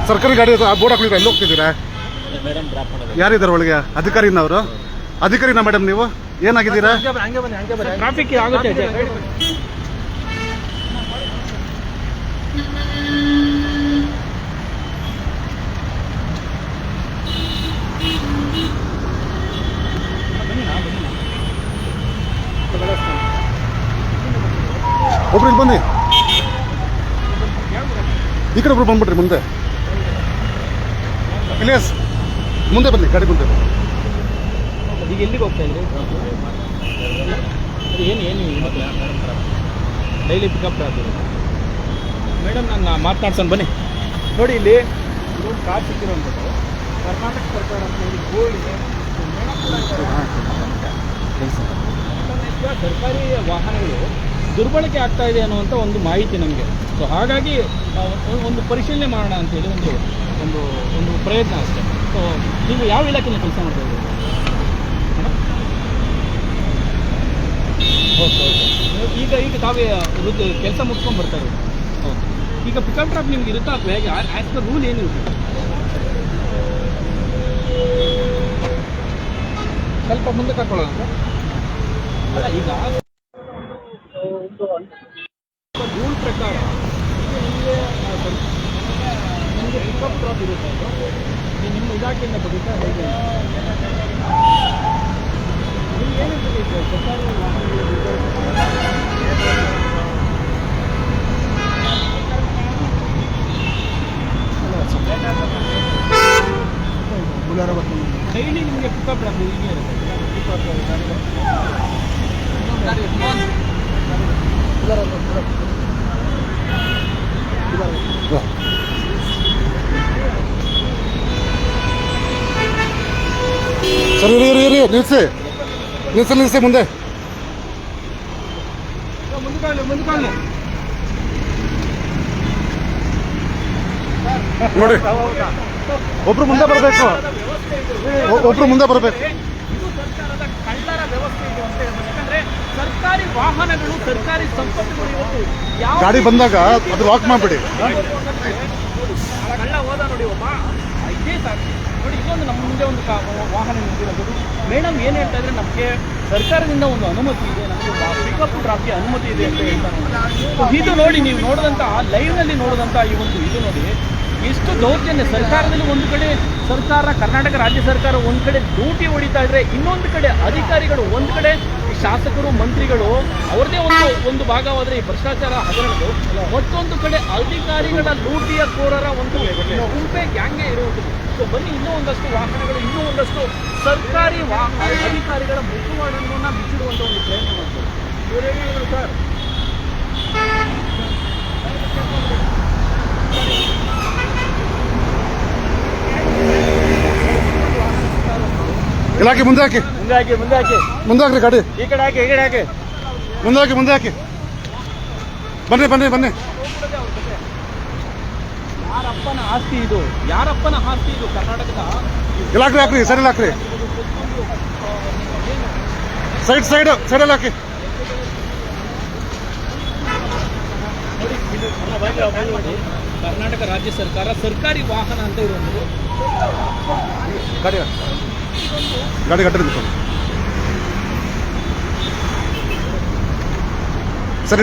ಸರ್ಕಾರಿ ಗಾಡಿ ಬೋರ್ಡ್ ಹಾಕ್ಲಿಲ್ಲ, ಎಲ್ಲಿ ಹೋಗ್ತಿದ್ದೀರಾ? ಯಾರಿದ್ದಾರೆ ಒಳಗೆ? ಅಧಿಕಾರಿನ ಅವರು? ಅಧಿಕಾರಿನ ಮೇಡಮ್ ನೀವು? ಏನಾಗಿದ್ದೀರಾ? ಟ್ರಾಫಿಕ್ ಆಗುತ್ತೆ. ಒಬ್ರು ಇಲ್ಲಿ ಬನ್ನಿ, ಈ ಕಡೆ ಒಬ್ರು ಬಂದ್ಬಿಟ್ರಿ ಮುಂದೆ. ಇಲಿಯಾಸ್ ಮುಂದೆ ಬನ್ನಿ, ಗಾಡಿ ಮುಂದೆ ಬನ್ನಿ. ಈಗ ಎಲ್ಲಿಗೆ ಹೋಗ್ತಾ ಇದ್ರಿ? ಏನು ಡೈಲಿ ಪಿಕಪ್ ಆಗ್ತದೆ ಮೇಡಮ್. ನಾನು ಮಾತನಾಡ್ಸೋಣ ಬನ್ನಿ. ನೋಡಿ, ಇಲ್ಲಿ ಇದೊಂದು ಕಾರ್ ಸಿಕ್ಕಿರೋಂಥದ್ದು ಕರ್ನಾಟಕ ಸರ್ಕಾರ ಅಂತ ಹೇಳಿ ಗೋಲ್ಡ್ಗೆ ಸರ್ಕಾರಿ ವಾಹನಗಳು ದುರ್ಬಳಕೆ ಆಗ್ತಾ ಇದೆ ಅನ್ನುವಂಥ ಒಂದು ಮಾಹಿತಿ ನಮಗೆ. ಸೊ ಹಾಗಾಗಿ ಒಂದು ಪರಿಶೀಲನೆ ಮಾಡೋಣ ಅಂತೇಳಿ ಒಂದು ಪ್ರಯತ್ನ ಅಷ್ಟೇ. ಸೊ ನೀವು ಯಾವ ಇಲಾಖೆಯಲ್ಲಿ ಕೆಲಸ ಮಾಡ್ತಾ ಇದ್ದೀರಿ? ಓಕೆ. ಈಗ ತಾವೇ ಕೆಲಸ ಮುಗಿಸ್ಕೊಂಡು ಬರ್ತಾ ಇರೋದು. ಓಕೆ. ಈಗ ಪಿಕಪ್ ಡ್ರಾಪ್ ನಿಮ್ಗೆ ಇರುತ್ತಾ ಅಥವಾ ಹೇಗೆ? ಆ್ಯಸ್ ಪರ್ ರೂಲ್ ಏನಿರುತ್ತೆ? ಸ್ವಲ್ಪ ಮುಂದೆ ಕರ್ಕೊಳ್ಳೋಣ. ಅಲ್ಲ, ಈಗ ರೂಲ್ ಪ್ರಕಾರ ನಿಮಗೆ ಪಿಕಪ್ ಡ್ರಾಪ್ ಇರುತ್ತೆ, ಅದು ನಿಮ್ಮ ಇಲಾಖೆಯಿಂದ ಬದುತ್ತಾ ಹೇಗೆ? ನಿಮ್ಗೆ ಏನಿರ್ತದೆ ಸರ್ಕಾರಿ ಡೈಲಿ ನಿಮಗೆ ಪಿಕಪ್ ಡ್ರಾಪ್ ಹೀಗೆ ಇರುತ್ತೆ. ಸರ್ ಇರಿ, ನಿಲ್ಸಿ ಮುಂದೆ ನೋಡಿ. ಒಬ್ರು ಮುಂದೆ ಬರಬೇಕು. ಇದು ಸರ್ಕಾರದ ಕಳ್ಳರ ವ್ಯವಸ್ಥೆ ಇದೆ ಅಂತ ಹೇಳ್ಬೋದು. ಯಾಕಂದ್ರೆ ಸರ್ಕಾರಿ ವಾಹನಗಳು, ಸರ್ಕಾರಿ ಸಂಪತ್ತುಗಳು ಇವತ್ತು ಗಾಡಿ ಬಂದಾಗ ಅದು ಲಾಕ್ ಮಾಡ್ಬಿಡಿ. ಕಳ್ಳ ಹೋದ ನೋಡಿ ಒಬ್ಬ, ಇದೇ ಸಾಕು ನೋಡಿ. ಇದೊಂದು ನಮ್ಮ ಮುಂದೆ ಒಂದು ವಾಹನ ನಿಂತಿರೋದು. ಮೇಡಮ್ ಏನು ಹೇಳ್ತಾ ಇದ್ರೆ, ನಮಗೆ ಸರ್ಕಾರದಿಂದ ಒಂದು ಅನುಮತಿ ಇದೆ, ನಮಗೆ ಪಿಕಪ್ ಡ್ರಾಪ್ಗೆ ಅನುಮತಿ ಇದೆ ಅಂತ ಹೇಳ್ತಾರೆ. ಇದು ನೋಡಿ, ನೀವು ನೋಡಿದಂಥ ಲೈವ್ನಲ್ಲಿ ನೋಡಿದಂಥ ಈ ಒಂದು ಇದು ನೋಡಿ, ಎಷ್ಟು ದೌರ್ಜನ್ಯ. ಸರ್ಕಾರದಲ್ಲಿ ಒಂದು ಕಡೆ ಸರ್ಕಾರ, ಕರ್ನಾಟಕ ರಾಜ್ಯ ಸರ್ಕಾರ ಒಂದು ಕಡೆ ಡ್ಯೂಟಿ ಹೊಡಿತಾ ಇದ್ರೆ, ಇನ್ನೊಂದು ಕಡೆ ಅಧಿಕಾರಿಗಳು, ಒಂದು ಕಡೆ ಈ ಶಾಸಕರು, ಮಂತ್ರಿಗಳು ಅವ್ರದೇ ಒಂದು ಭಾಗವಾದರೆ ಈ ಭ್ರಷ್ಟಾಚಾರ ಹಗರಣಗಳು, ಮತ್ತೊಂದು ಕಡೆ ಅಧಿಕಾರಿಗಳ ಲೂಟಿಯ ಕೋರರ ಒಂದು ಗುಂಪೆ ಗ್ಯಾಂಗೇ ಇರುವುದು. ಸೊ ಬನ್ನಿ, ಇನ್ನೂ ಒಂದಷ್ಟು ವಾಹನಗಳು, ಇನ್ನೂ ಒಂದಷ್ಟು ಸರ್ಕಾರಿ ಅಧಿಕಾರಿಗಳ ಮುಖವಾಡನ್ನು ಬಿಚ್ಚಿಡುವಂಥ ಒಂದು ಪ್ರಯತ್ನ ಮಾಡ್ತಾರೆ. ಇವರು ಹೇಳಿದ್ರು ಸರ್, ಇಲಾಖೆ ಮುಂದೆ ಹಾಕಿ ಗಾಡಿ ಈ ಕಡೆ ಹಾಕಿ ಮುಂದೆ ಹಾಕಿ. ಬನ್ನಿ. ಯಾರಪ್ಪನ ಆಸ್ತಿ ಇದು? ಕರ್ನಾಟಕದ ಇಲಾಖೆ ಹಾಕ್ರಿ, ಸೈಡಲ್ಲಿ ಹಾಕ್ರಿ, ಸೈಡಲ್ಲಿ ಹಾಕಿ. ಕರ್ನಾಟಕ ರಾಜ್ಯ ಸರ್ಕಾರ ಸರ್ಕಾರಿ ವಾಹನ ಅಂತ ಇರುವಂಥದ್ದು. ಗಾಡಿ ಕಟ್ಟಡಿ ಸರ್,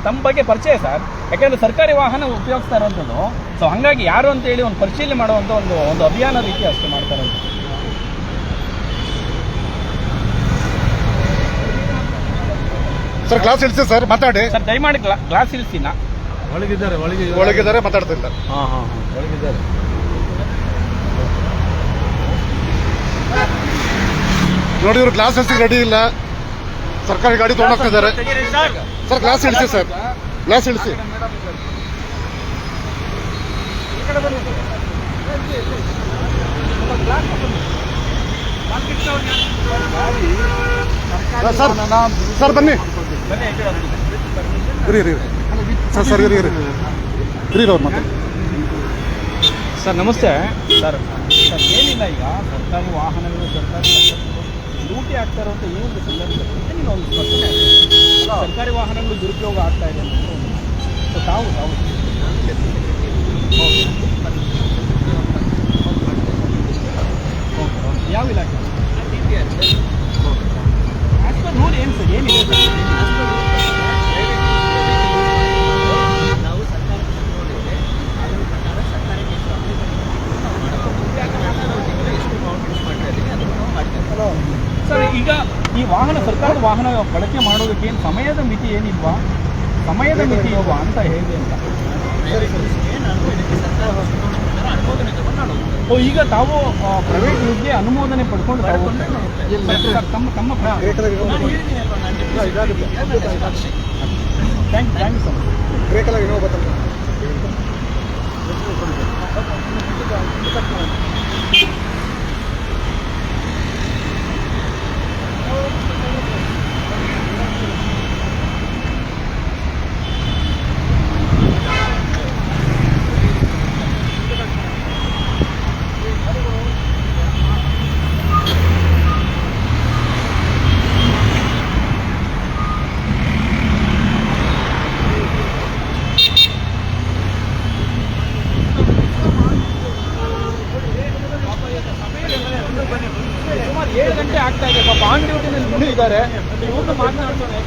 ತಮ್ಮ ಬಗ್ಗೆ ಪರಿಚಯ ಸರ್? ಯಾಕಂದ್ರೆ ಸರ್ಕಾರಿ ವಾಹನ ಉಪಯೋಗಿಸ್ತಾ ಇರುವಂಥದ್ದು. ಸೊ ಹಂಗಾಗಿ ಯಾರು ಅಂತ ಹೇಳಿ ಒಂದು ಪರಿಶೀಲನೆ ಮಾಡುವಂಥ ಒಂದು ಅಭಿಯಾನ ರೀತಿ ಅಷ್ಟೇ ಮಾಡ್ತಾರೆ. ಸರ್ ಗ್ಲಾಸ್ ಇಳಿಸಿ ಸರ್, ಮಾತಾಡಿ ಸರ್, ದಯಮಾಡಿ ಗ್ಲಾಸ್ ಇಳಿಸಿನ. ಒಳಗಿದ್ದಾರೆ, ಮಾತಾಡ್ತಿಲ್ಲ. ಒಳಗಿದ್ದಾರೆ. ನೋಡಿ, ಇವರು ಗ್ಲಾಸ್ ಇಳಿಸಿ ರೆಡಿ ಇಲ್ಲ. ಸರ್ಕಾರಿ ಗಾಡಿ ತೊಗೊಂಡೋಗ್ತಿದ್ದಾರೆ. ಸರ್ ಗ್ಲಾಸ್ ಇಳಿಸಿ, ಗ್ಲಾಸ್ ಇಳಿಸಿ. ಸರ್ ಬನ್ನಿ. ಅವ್ರು ಮಾತಾಡಿ. ಸರ್ ನಮಸ್ತೆ. ಸರ್ ಏನಿಲ್ಲ, ಈಗ ಸರ್ಕಾರಿ ವಾಹನಗಳು, ಸರ್ಕಾರಿ ಲೂಟಿ ಆಗ್ತಾ ಇರುವಂಥ ಈ ಒಂದು ಸಂದರ್ಭದಲ್ಲಿ ಏನಿಲ್ಲ, ಒಂದು ಸ್ಪಷ್ಟನೆ. ಸರ್ಕಾರಿ ವಾಹನಗಳು ದುರುಪಯೋಗ ಆಗ್ತಾ ಇದೆ. ಸೊ ತಾವು ಬಳಕೆ ಮಾಡೋದಕ್ಕೆ ಏನು ಸಮಯದ ಮಿತಿ ಏನಿಲ್ವಾ, ಸಮಯದ ಮಿತಿ ಇಲ್ವಾ ಅಂತ ಹೇಗೆ ಅಂತ. ಓ, ಈಗ ತಾವು ಪ್ರೈವೇಟ್ ಯೂಸ್ಗೆ ಅನುಮೋದನೆ ಪಡ್ಕೊಂಡು ತಾವು ತಮ್ಮ ತಮ್ಮ ಥ್ಯಾಂಕ್ ಯು ಸೊ ಮಚ್. ಸುಮಾರು 7 ಗಂಟೆ ಆಗ್ತಾ ಇದೆ, ಪಾಪ ಆನ್ ಡ್ಯೂಟಿನಲ್ಲಿ ಇನ್ನೂ ಇದ್ದಾರೆ. ಇವ್ರನ್ನ ಮಾತನಾಡ್ತಾರೆ,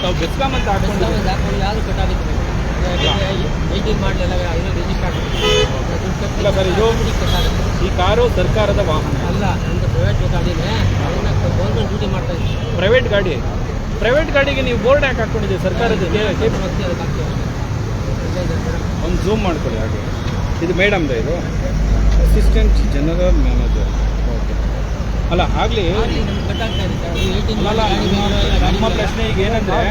ತಾವು ಬೆಸ್ಕಾಂ ಅಂತ ಹಾಕೊಂಡು ಯಾವುದು ಕಟ್ಟಾಗಿತ್ತು ಮಾಡಲಿಲ್ಲ ಇಲ್ಲ ಸರ್, ಇದು ಈ ಕಾರು ಸರ್ಕಾರದ ವಾಹನ ಅಲ್ಲ, ಒಂದು ಪ್ರೈವೇಟ್ ಗಾಡಿನೇ ಅದನ್ನ ಗೌರ್ಮೆಂಟ್ ಡ್ಯೂಟಿ ಮಾಡ್ತಾ ಇದ್ದೀವಿ. ಪ್ರೈವೇಟ್ ಗಾಡಿಗೆ ನೀವು ಬೋರ್ಡ್ ಯಾಕೆ ಹಾಕ್ಕೊಂಡಿದ್ದೀವಿ ಸರ್ಕಾರದ? ಒಂದು ಝೂಮ್ ಮಾಡ್ಕೊಳ್ಳಿ ಹಾಗೆ. ಇದು ಮೇಡಮ್ದು, ಇದು ಅಸಿಸ್ಟೆಂಟ್ ಜನರಲ್ ಮ್ಯಾನೇಜರ್. ಓಕೆ, ಅಲ್ಲ ಆಗಲಿ. ಅಲ್ಲ, ನಮ್ಮ ಪ್ರಶ್ನೆ ಈಗ ಏನಂದರೆ,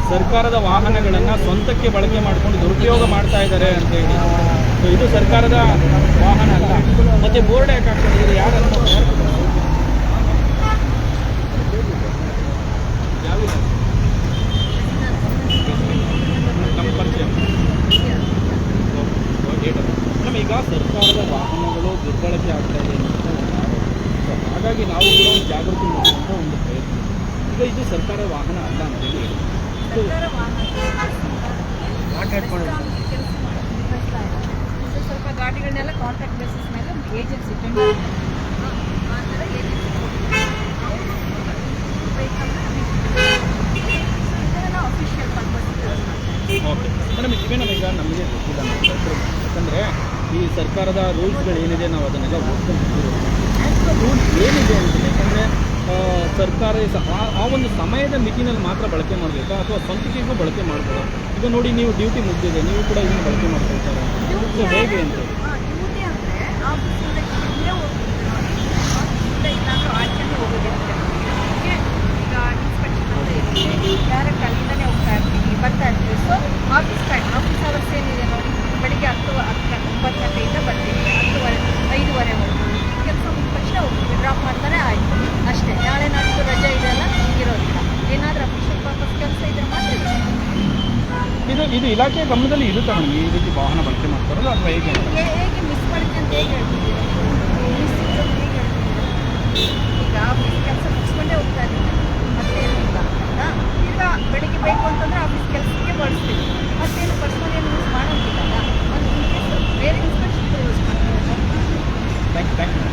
ಸರ್ಕಾರದ ವಾಹನಗಳನ್ನು ಸ್ವಂತಕ್ಕೆ ಬಳಕೆ ಮಾಡಿಕೊಂಡು ದುರುಪಯೋಗ ಮಾಡ್ತಾ ಇದ್ದಾರೆ ಅಂತ ಹೇಳಿ. ಸೊ ಇದು ಸರ್ಕಾರದ ವಾಹನ ಅಲ್ಲ, ಮತ್ತೆ ಬೋರ್ಡ್ ಯಾಕೆ ಹಾಕ್ಕೊಂಡಿದ್ದೀರಿ? ಯಾರನ್ನು ನಮ್ಮ ಪರಿಚಯ ಮೇಡಮ್, ಈಗ ಸರ್ಕಾರದ ವಾಹನಗಳು ದುರ್ಬಳಕೆ ಆಗ್ತಾ ಇದೆ ಅಂತ ಸೊ ಹಾಗಾಗಿ ನಾವು ಕೂಡ ಒಂದು ಜಾಗೃತಿ ಮಾಡುವಂಥ ಒಂದು ಪ್ರಯತ್ನ. ಈಗ ಇದು ಸರ್ಕಾರದ ವಾಹನ ಅಲ್ಲ ಅಂತೇಳಿ ಹೇಳಿ ಸ್ವಲ್ಪ ಗಾಡಿಗಳನ್ನೆಲ್ಲ ಕಾಂಟ್ರಾಕ್ಟ್ ಬೇಸಿಸ್ ಮೇಲೆ ಏಜೆನ್ಸಿ ಆ ಥರ agency official purpose. Okay madam, ಇವೇ ನಮೀಗ ನಮಗೆ ಗೊತ್ತಿಲ್ಲ ನಾವು ಯಾಕಂದರೆ ಈ ಸರ್ಕಾರದ ರೂಲ್ಸ್ಗಳು ಏನಿದೆ ನಾವು ಅದನ್ನೆಲ್ಲ ಓದ್ಕೊಂಡು ಆ್ಯಸ್ ಪರ್ ರೂಲ್ಸ್ ಏನಿದೆ ಅಂತ. ಯಾಕಂದರೆ ಸರ್ಕಾರ ಆ ಒಂದು ಸಮಯದ ಮಿತಿನಲ್ಲಿ ಮಾತ್ರ ಬಳಕೆ ಮಾಡಬೇಕಾ ಅಥವಾ ಸ್ವಂತಿಕೆಗೂ ಬಳಕೆ ಮಾಡ್ಬೋದಾ? ಈಗ ನೋಡಿ, ನೀವು ಡ್ಯೂಟಿ ಮುಗಿದಿದೆ, ನೀವು ಕೂಡ ಇದನ್ನು ಬಳಕೆ ಮಾಡ್ಕೊಳ್ತಾರೆ, ಸೊ ಹೇಗೆ ಅಂತ? ಡ್ಯೂಟಿ ಅಂದರೆ ಆಫೀಸಿಂದ ಇಲ್ಲೇ ಹೋಗ್ತಿದ್ದೆ, ಆಫೀಸಿಂದ ಇಲ್ಲಾಂದ್ರೂ ಆಚೆನೇ ಹೋಗೋದಿರುತ್ತೆ. ಈಗ ಇನ್ಸ್ಪೆಕ್ಷನ್ ಅಂತ ಇರುತ್ತೆ, ಡೈರೆಕ್ಟ್ ಅಲ್ಲಿಂದನೇ ಹೋಗ್ತಾ ಇರ್ತೀವಿ, ಬರ್ತಾ ಇರ್ತೀವಿ. So office time, office hours ಏನಿದೆ ನೋಡಿ, ಬೆಳಿಗ್ಗೆ 9 ಗಂಟೆಯಿಂದ ಬರ್ತೀವಿ, 5:30 ಹೋಗ್ತೀವಿ. ಕೆಲಸ ಮುಗಿದ ತಕ್ಷಣ ಹೋಗ್ತೀವಿ, ಡ್ರಾಪ್ ಮಾಡ್ತಾರೆ, ಆಯಿತು ಅಷ್ಟೇ. ನಾಳೆ ನಾಡಿದ್ದು ರಜೆ ಇದೆಲ್ಲ ಇರೋದಿಲ್ಲ. ಏನಾದರೂ ಅಫಿಷಿಯಲ್ ಪರ್ಪಸ್ ಕೆಲಸ ಇದ್ರೆ ಮಾತ್ರ ಇದು ಇಲಾಖೆಯ ಗಮನದಲ್ಲಿ ಇರುತ್ತೆ ಮೇಡಮ್, ಈ ರೀತಿ ವಾಹನ ಬಳಕೆ ಮಾಡ್ತಾರಲ್ಲ ಅಥವಾ ಹೇಗೆ ಅಂತ? ಹೇಗೆ ಮಿಸ್ ಮಾಡುತ್ತೆ ಅಂತ ಹೇಗೆ ಹೇಳ್ತಿದ್ದೀರಾ? ಮಿಸ್ ಹೇಗೆ ಹೇಳ್ತಿದ್ದೀರಾ? ಈಗ ಆಫೀಸ್ ಕೆಲಸ ಮುಗಿಸ್ಕೊಂಡೇ ಹೋಗ್ತಾ ಇದ್ದೀನಿ, ಮತ್ತೇನು ಇಲ್ಲ ಆಯಿತಾ. ಈಗ ಬೆಳಿಗ್ಗೆ ಬೇಕು ಅಂತಂದರೆ ಆಫೀಸ್ ಕೆಲಸಕ್ಕೆ ಬಳಸ್ತೀವಿ, ಮತ್ತೇನು ಪರ್ಸನಲ್ ಏನು ಯೂಸ್ ಮಾಡೋಂಗಿಲ್ಲ. ಒಂದು ಬೇರೆ ಇನ್ಸ್ಪೆಕ್ಷನ್ ಯೂಸ್ ಮಾಡ್ತೀವಿ. Thank you.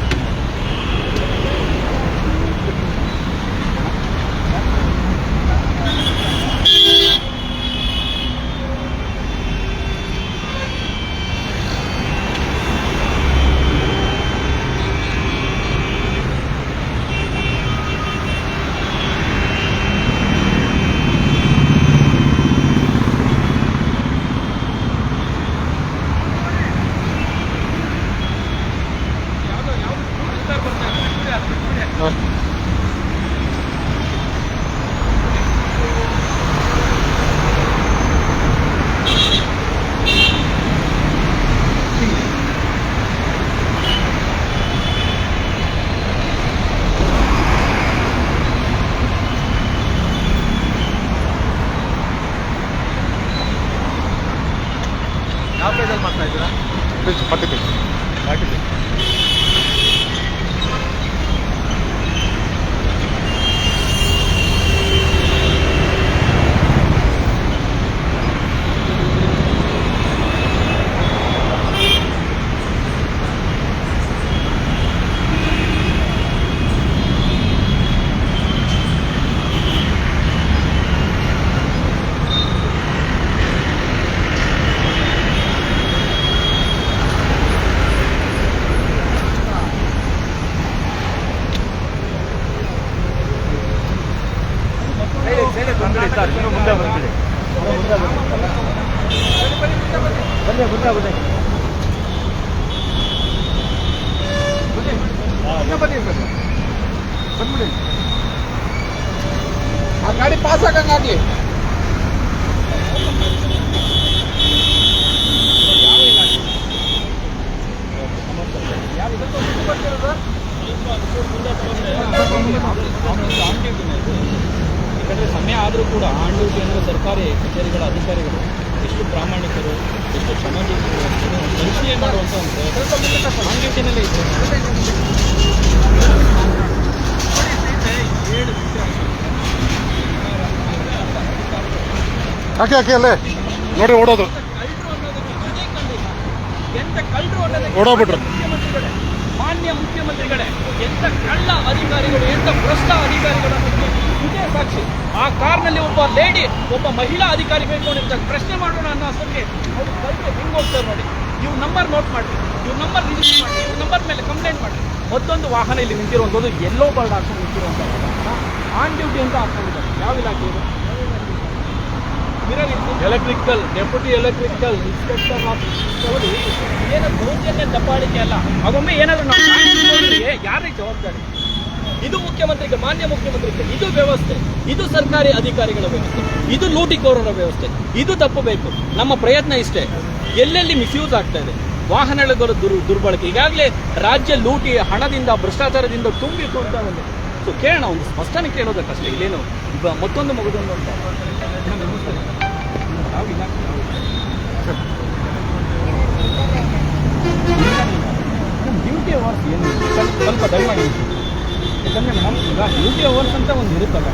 ಯಾವ ಪೇಜಲ್ಲಿ ಮಾಡ್ತಾ ಇದ್ದೀರಾ? 40 ಪೇಜ್. ಬನ್ನಿ ಬನ್ನಿ ಬಂದ್ಬಿಡಿ. ಆ ಗಾಡಿ ಪಾಸ್ ಆಗಂಗಾಗ್ಲಿ. ಯಾಕಂದರೆ ಸಮಯ ಆದರೂ ಕೂಡ ಆನ್ ಡ್ಯೂಟಿ ಅಂದರೆ ಸರ್ಕಾರಿ ಕಚೇರಿಗಳ ಅಧಿಕಾರಿಗಳು ಎಷ್ಟು ಪ್ರಾಮಾಣಿಕರು, ಎಷ್ಟು ಶ್ರಮಜೀವಿಗಳು ಪರಿಶೀಲನೆ ಮಾಡುವಂಥ ಒಂದು ಆನ್ ಡ್ಯೂಟಿನಲ್ಲೇ ಇದ್ದಾರೆ. ಯಾಕೆ ಅಲ್ಲೇ ನೋಡಿ ಓಡೋದು, ಎಂತ ಕಳ್ಳರು ಅನ್ನೋದಕ್ಕೆ ಓಡೋಗ್ಬಿಟ್ರು. ಮಾನ್ಯ ಮುಖ್ಯಮಂತ್ರಿಗಳೇ, ಎಂತ ಕಳ್ಳ ಅಧಿಕಾರಿಗಳು, ಎಂತ ಭ್ರಷ್ಟ ಅಧಿಕಾರಿಗಳು ಅನ್ನೋದಕ್ಕೆ ಇದೇ ಸಾಕ್ಷಿ. ಆ ಕಾರ್ನಲ್ಲಿ ಒಬ್ಬ ಲೇಡಿ, ಒಬ್ಬ ಮಹಿಳಾ ಅಧಿಕಾರಿ ಕೈಗೊಂಡಿರ್ತಾರೆ. ಪ್ರಶ್ನೆ ಮಾಡೋಣ ಅನ್ನೋ ಅಷ್ಟಕ್ಕೆ ಅವ್ರು ಕೈಗೆ ಹೆಂಗೆ ಹೋಗ್ತಾರೆ ನೋಡಿ. ಇವ್ರ ನಂಬರ್ ನೋಟ್ ಮಾಡಿ, ಇವ್ರ ನಂಬರ್ ರಿಜಿಸ್ಟರ್ ಮಾಡಿ, ಇವ್ರ ನಂಬರ್ ಮೇಲೆ ಕಂಪ್ಲೇಂಟ್ ಮಾಡಿ. ಮತ್ತೊಂದು ವಾಹನ ಇಲ್ಲಿ ನಿಂತಿರುವಂಥದ್ದು ಎಲ್ಲೋ ಬರ್ಡ್ ಹಾಕೊಂಡು ನಿಂತಿರುವಂಥದ್ದು ಆನ್ ಡ್ಯೂಟಿ ಅಂತ ಹಾಕೊಂಡಿದ್ದಾರೆ. ಯಾವ ಇಲಾಖೆ ಇದು? Electrical deputy electrical inspector of ಏನು ದೌರ್ಜನ್ಯ ದಬ್ಬಾಳಿಕೆ ಅಲ್ಲ. ಅದೊಮ್ಮೆ ಏನಾದರೂ ನಾವು ಯಾರಿಗೆ ಜವಾಬ್ದಾರಿ? ಇದು ಮುಖ್ಯಮಂತ್ರಿಗೆ, ಮಾನ್ಯ ಮುಖ್ಯಮಂತ್ರಿಗೆ ಇದು ವ್ಯವಸ್ಥೆ, ಇದು ಸರ್ಕಾರಿ ಅಧಿಕಾರಿಗಳ ವ್ಯವಸ್ಥೆ, ಇದು ಲೂಟಿಕೋರರ ವ್ಯವಸ್ಥೆ. ಇದು ತಪ್ಪಬೇಕು. ನಮ್ಮ ಪ್ರಯತ್ನ ಇಷ್ಟೇ. ಎಲ್ಲೆಲ್ಲಿ ಮಿಸ್ಯೂಸ್ ಆಗ್ತಾ ಇದೆ, ವಾಹನಗಳ ದುರ್ಬಳಕೆ, ಈಗಾಗಲೇ ರಾಜ್ಯ ಲೂಟಿ ಹಣದಿಂದ ಭ್ರಷ್ಟಾಚಾರದಿಂದ ತುಂಬಿ ಕೊಡ್ತಾ ಬಂದಿದೆ. ಸೊ ಕೇಳೋಣ, ಒಂದು ಸ್ಪಷ್ಟನೆ ಕೇಳೋದಕ್ಕಷ್ಟೇ. ಇಲ್ಲೇನು ಮತ್ತೊಂದು ಮಗದೊಂದು ಅಂತ ಡ್ಯೂಟಿ ಅವರ್ಸ್ ಏನು ಸ್ವಲ್ಪ ದಯಮಾಡಿ. ಯಾಕಂದರೆ ಮೇಡಮ್ ಈಗ ಡ್ಯೂಟಿ ಅವರ್ಸ್ ಅಂತ ಒಂದು ಇರುತ್ತಲ್ಲ,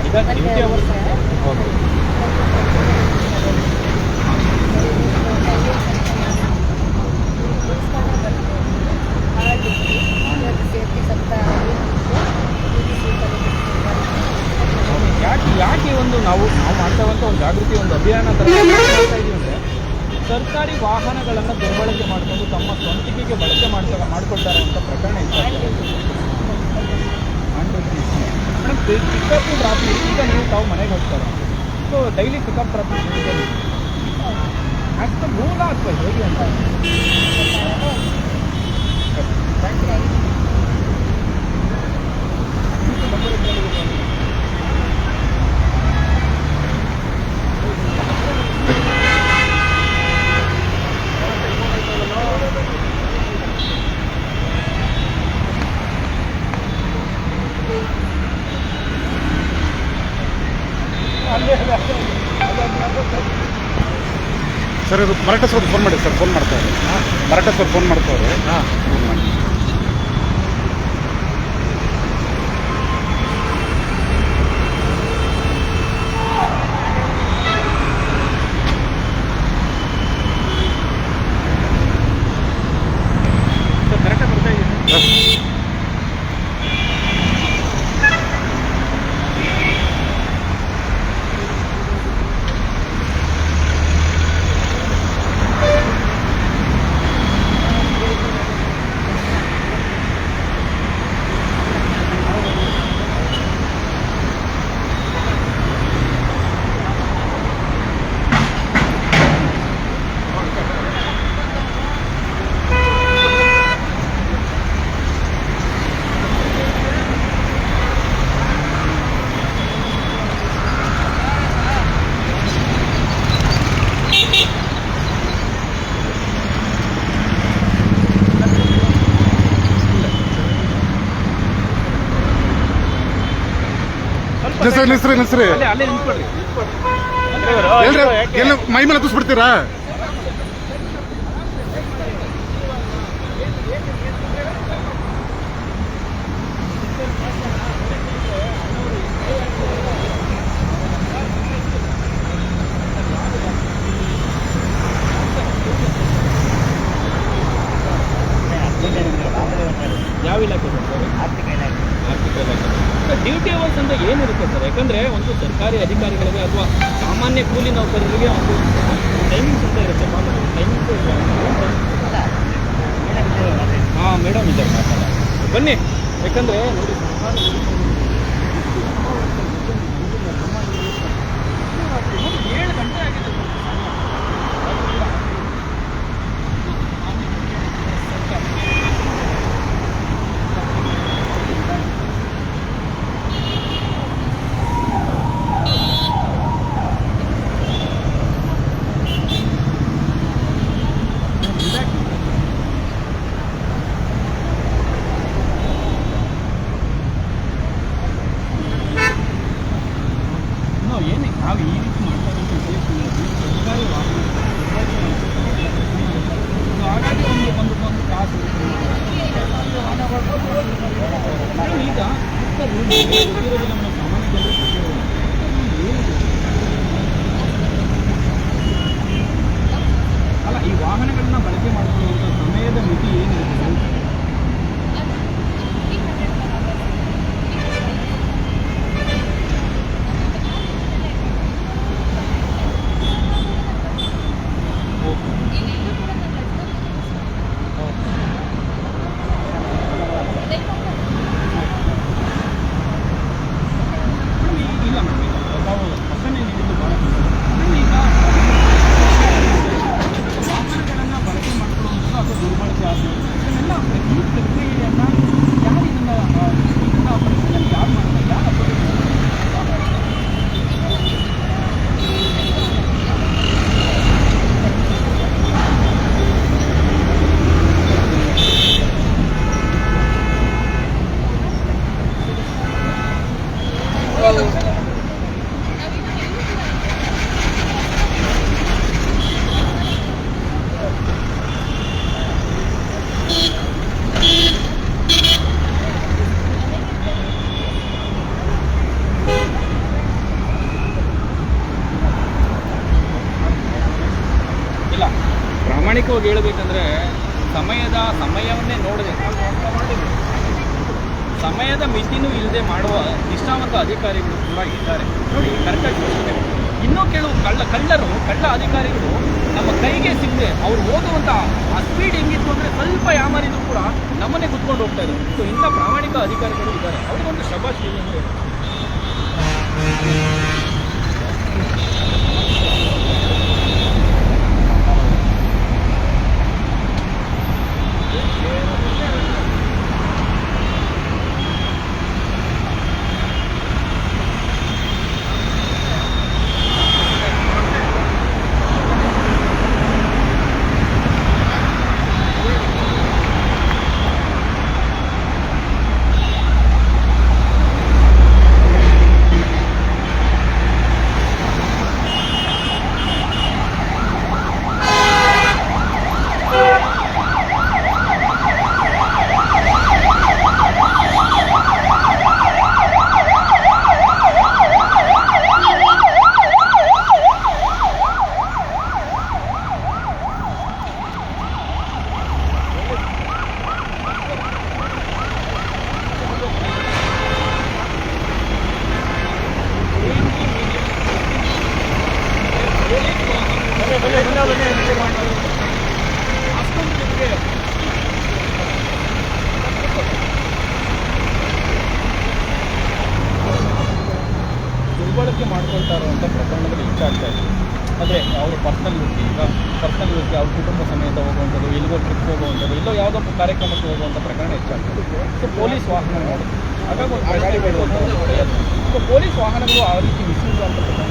ಈಗ ಡ್ಯೂಟಿ ಅವರ್ಸ್ ಹೌದು ಯಾಕೆ ಒಂದು ನಾವು ಮಾಡ್ತಾ ಇರುವಂಥ ಒಂದು ಜಾಗೃತಿ, ಒಂದು ಅಭಿಯಾನ ಥರ ಮಾಡ್ತಾ ಇದೀವಿ ಅಂದರೆ, ಸರ್ಕಾರಿ ವಾಹನಗಳನ್ನು ದುರ್ಬಳಕೆ ಮಾಡಿಕೊಂಡು ತಮ್ಮ ಸ್ವಂತಿಕೆಗೆ ಬಳಕೆ ಮಾಡ್ಕೊಳ್ತಾರೆ ಅಂತ ಪ್ರಕರಣ ಮೇಡಮ್. ಪಿಕಪ್ ಡ್ರಾಪ್ ಈಗ ನೀವು ತಾವು ಮನೆಗೆ ಹೋಗ್ತಾರೆ, ಸೊ ಡೈಲಿ ಪಿಕಪ್ ಡ್ರಾಪ್ ಅಷ್ಟು ಮೂಲ ಅಥವಾ ಹೇಗೆ ಅಂತ ಸರ್ ಇದು ಮರಾಠ ಸರ್ ಫೋನ್ ಮಾಡಿ ಸರ್, ಫೋನ್ ಮಾಡ್ತಾರೆ. ಮರಾಠ ಸರ್ ಫೋನ್ ಮಾಡ್ತಾರೆ. ಸರ್ ಕರೆಕ್ಟಾಗಿ ಬರ್ತಾ ಇದ್ದೀನಿ. ನಿಲ್ಸ್ರಿ ಅಲ್ಲೇ ನಿಂತ್ಕೊಳ್ರಿ. ಎಲ್ಲ ಮೈ ಮೇಲೆ ಹತ್ತಿಸ್ಬಿಡ್ತೀರಾ? ಯಾವ ಇಲಾಖೆ ಸರ್? ಆರ್ಥಿಕ ಇಲಾಖೆ. ಡ್ಯೂಟಿ ಅವರ್ಸ್ ಅಂತ ಏನಿರುತ್ತೆ ಸರ್? ಯಾಕಂದರೆ ಒಂದು ಸರ್ಕಾರಿ ಅಧಿಕಾರಿಗಳಿಗೆ ಅಥವಾ ಸಾಮಾನ್ಯ ಕೂಲಿ ನೌಕರರಿಗೆ ಒಂದು ಟೈಮಿಂಗ್ಸ್ ಅಂತ ಇರುತ್ತೆ. ಟೈಮಿಂಗ್ಸ್ ಹಾಂ ಮೇಡಮ್ ಇದ್ದಾರೆ, ಮಾತಾಡ ಬನ್ನಿ. ಯಾಕಂದರೆ ನೋಡಿ, 7 ಗಂಟೆ ಆಗಿದೆ. ಗೊತ್ತಿರೋದಿಲ್ಲ ಮೇಡಮ್, ಸಾಮಾನ್ಯ ಜನರಿಗೆ ಗೊತ್ತಿರೋದಿಲ್ಲ. ಅಲ್ಲ, ಈ ವಾಹನಗಳನ್ನ ಬಳಕೆ ಮಾಡಿಕೊಳ್ಳುವಂಥ ಸಮಯದ ಮಿತಿ ಏನಿರುತ್ತೆ? ಇಲ್ಲ ಮೇಡಮ್, ನಾವು ಪ್ರಶ್ನೆ ನೀಡಿದ್ದು ಭಾಳ ಮೇಡಮ್, ಈಗ ವಾಹನಗಳನ್ನು ಬಳಕೆ ಮಾಡಿಕೊಳ್ಳುವಂಥದ್ದು ಅದು ದುರ್ಬಳಕೆ ಆದಮೇಲೆ ಇದನ್ನೆಲ್ಲ ಈ ಪ್ರಕ್ರಿಯೆಯನ್ನು ಯಾರು ಇದನ್ನು ಪರಿಶೀಲನೆ ಯಾರು ಮಾಡ್ತಾರೆ, ಯಾರು ಇಲ್ಲ, ಪ್ರಾಮಾಣಿಕವಾಗಿ ಹೇಳಬೇಕಂದ್ರೆ ಸಮಯವನ್ನೇ ನೋಡದೆ ಸಮಯದ ಮಿತಿನೂ ಇಲ್ಲದೆ ಮಾಡುವ ನಿಷ್ಠಾವಂತ ಅಧಿಕಾರಿಗಳು ಕೂಡ ಇದ್ದಾರೆ ನೋಡಿ. ಕರೆಕ್ಟಾಗಿ ಯೋಚನೆ ಮಾಡಿ. ಇನ್ನೂ ಕೆಲವು ಕಳ್ಳ ಅಧಿಕಾರಿಗಳು ನಮ್ಮ ಕೈಗೆ ಸಿಗದೆ ಅವ್ರು ಹೋಗುವಂಥ ಆ ಸ್ಪೀಡ್ ಹೆಂಗಿತ್ತು ಅಂದರೆ ಸ್ವಲ್ಪ ಯಾಮಾರಿದ್ರು ಕೂಡ ನಮ್ಮನ್ನೇ ಕುತ್ಕೊಂಡು ಹೋಗ್ತಾ ಇದ್ದಾರೆ. ಸೊ ಇಂಥ ಪ್ರಾಮಾಣಿಕ ಅಧಿಕಾರಿಗಳು ಇದ್ದಾರೆ, ಅವ್ರಿಗೊಂದು ಶಬಾಷ್ ಇದೆ ಅಂತ ಹೇಳಿ. ದುರ್ಬಳಕೆ ಮಾಡ್ಕೊಳ್ತಾ ಇರುವಂಥ ಪ್ರಕರಣಗಳು ಹೆಚ್ಚಾಗ್ತಾ ಇದೆ. ಆದರೆ ಅವರು ಪರ್ಸನಲ್ ಯೂಸ್ಗೆ ಅವ್ರ ಕುಟುಂಬ ಸಮೇತ ಹೋಗುವಂಥದ್ದು, ಎಲ್ಲಿಗೋ ಟ್ರಿಪ್ ಹೋಗುವಂಥದ್ದು, ಎಲ್ಲೋ ಯಾವುದೋ ಕಾರ್ಯಕ್ರಮಕ್ಕೆ ಹೋಗುವಂಥ ಪ್ರಕರಣ ಹೆಚ್ಚಾಗ್ತದೆ. ಸೊ ಪೊಲೀಸ್ ವಾಹನ ನೋಡಿ, ಹಾಗಾಗಿ ಒಂದು ಗಾಡಿ ಬೇಡುವಂಥ ಸೊ ಪೊಲೀಸ್ ವಾಹನಗಳು ಆ ರೀತಿ ಮಿಸ್ಯೂಸ್ ಅಂತ ಪ್ರಕರಣ.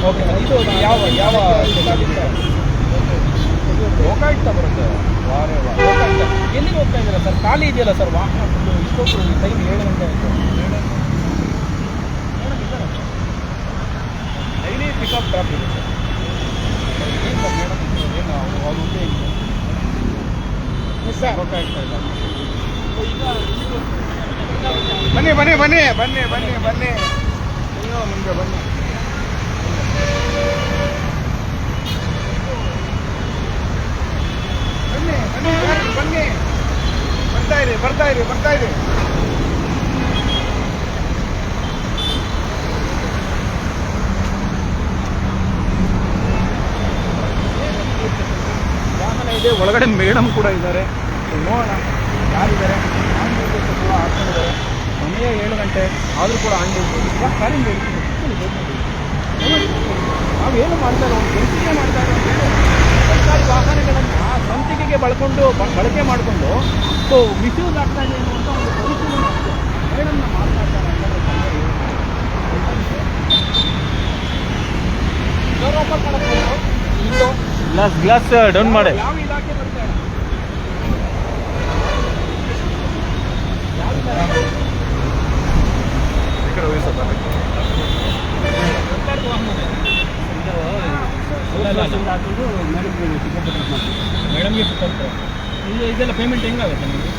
ಓಕೆ, ಇದು ಯಾವ ಲೋಕಾಯುಕ್ತ ಬರುತ್ತೆ. ಲೋಕಾಯುಕ್ತ ಎಲ್ಲಿಗೆ ಹೋಗ್ತಾ ಇದ್ದೀರಾ ಸರ್? ಖಾಲಿ ಇದೆಯಲ್ಲ ಸರ್ ವಾಹನ? ಇಷ್ಟೊಂದು ಟೈಮ್ 7 ಗಂಟೆ ಆಯಿತು. ಡೈಲಿ ಪಿಕಪ್ ಡ್ರಾಪ್ ಇದೆ ಸರ್. ಏನು ಸರ್ ಮೇಡಮ್, ಏನು ಅವ್ರು ಉಂಟೆ ಸರ್ ಲೋಕಾಯುಕ್ತ ಇಲ್ಲ. ಬನ್ನಿ ಬನ್ನಿ ಬನ್ನಿ ಬನ್ನಿ ಬನ್ನಿ ಬನ್ನಿ ನೀವು ಮುಂದೆ ಬನ್ನಿ. ಬನ್ನಿ ಬನ್ನಿ ಬನ್ನಿ, ಬರ್ತಾ ಇರಿ. ವಾಹನ ಇದೆ, ಒಳಗಡೆ ಮೇಡಮ್ ಕೂಡ ಇದ್ದಾರೆ. ನೋಡೋಣ ಯಾರಿದ್ದಾರೆ. ಆನ್ ಡ್ಯೂಟಿ ಕೂಡ ಹಾಕೊಂಡಿದ್ದಾರೆ. ಸಮಯ 7 ಗಂಟೆ ಆದರೂ ಕೂಡ ಆನ್ ಡ್ಯೂಟಿ ಕಾರಿಂದ ನಾವೇನು ಮಾಡ್ತಾ ಇರೋ ಒಂದು ಕೆಲಸ ಮಾಡ್ತಾ ಇರೋ ಸರ್ಕಾರಿ ವಾಹನಗಳನ್ನು ಸ್ವಂತಿಕೆಗೆ ಬಳಕೆ ಮಾಡಿಕೊಂಡು ಸೊ ಮಿಸ್ಯೂಸ್ ಆಗ್ತಾ ಇದೆ ಅನ್ನುವಂಥ ಒಂದು ಪರಿಶೀಲನೆ ಆಗ್ತದೆ. ಮೇಡಮ್ನ ಮಾತನಾಡ್ತಾರೆ ಗ್ಲಾಸ್ ಡೌನ್ ಮಾಡಿ. ಯಾವ ಇಲಾಖೆ ಬರ್ತಾರೆ? ಸರ್ಕಾರದ ವಾಹನ ಮೇಡಮ್ಗೆ ಇದೆಲ್ಲ ಪೇಮೆಂಟ್ ಹೆಂಗಾಗುತ್ತೆ ನಿಮಗೆ?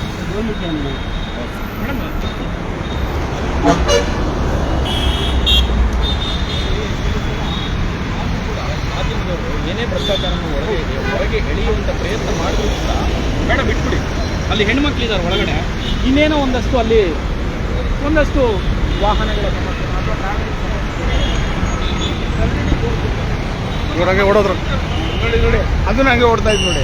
ಮೇಡಮ್ ಮಾಧ್ಯಮದವರು ಏನೇ ಭ್ರಷ್ಟಾಚಾರವನ್ನು ಹೊರಗೆ ಎಳೆಯುವಂಥ ಪ್ರಯತ್ನ ಮಾಡಿದ್ರು ಕೂಡ ಬೇಡ ಬಿಟ್ಬಿಡಿ. ಅಲ್ಲಿ ಹೆಣ್ಮಕ್ಳಿದ್ದಾರೆ ಒಳಗಡೆ, ಇನ್ನೇನೋ ಒಂದಷ್ಟು ವಾಹನಗಳ ಸಮಸ್ಯೆ ಅಥವಾ ಟ್ರಾಫಿಕ್ ಇವ್ರು ಹಂಗೆ ಓಡೋದ್ರು ನೋಡಿ ಅದನ್ನ ಹಂಗೆ ಓಡ್ತಾ ಇದ್ದು ನೋಡಿ.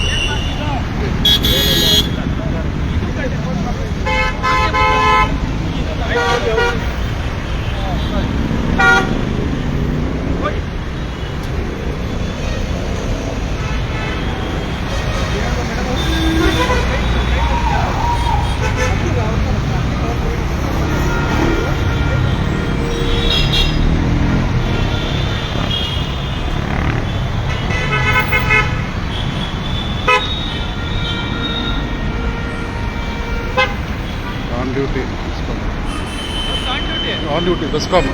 On duty BESCOM.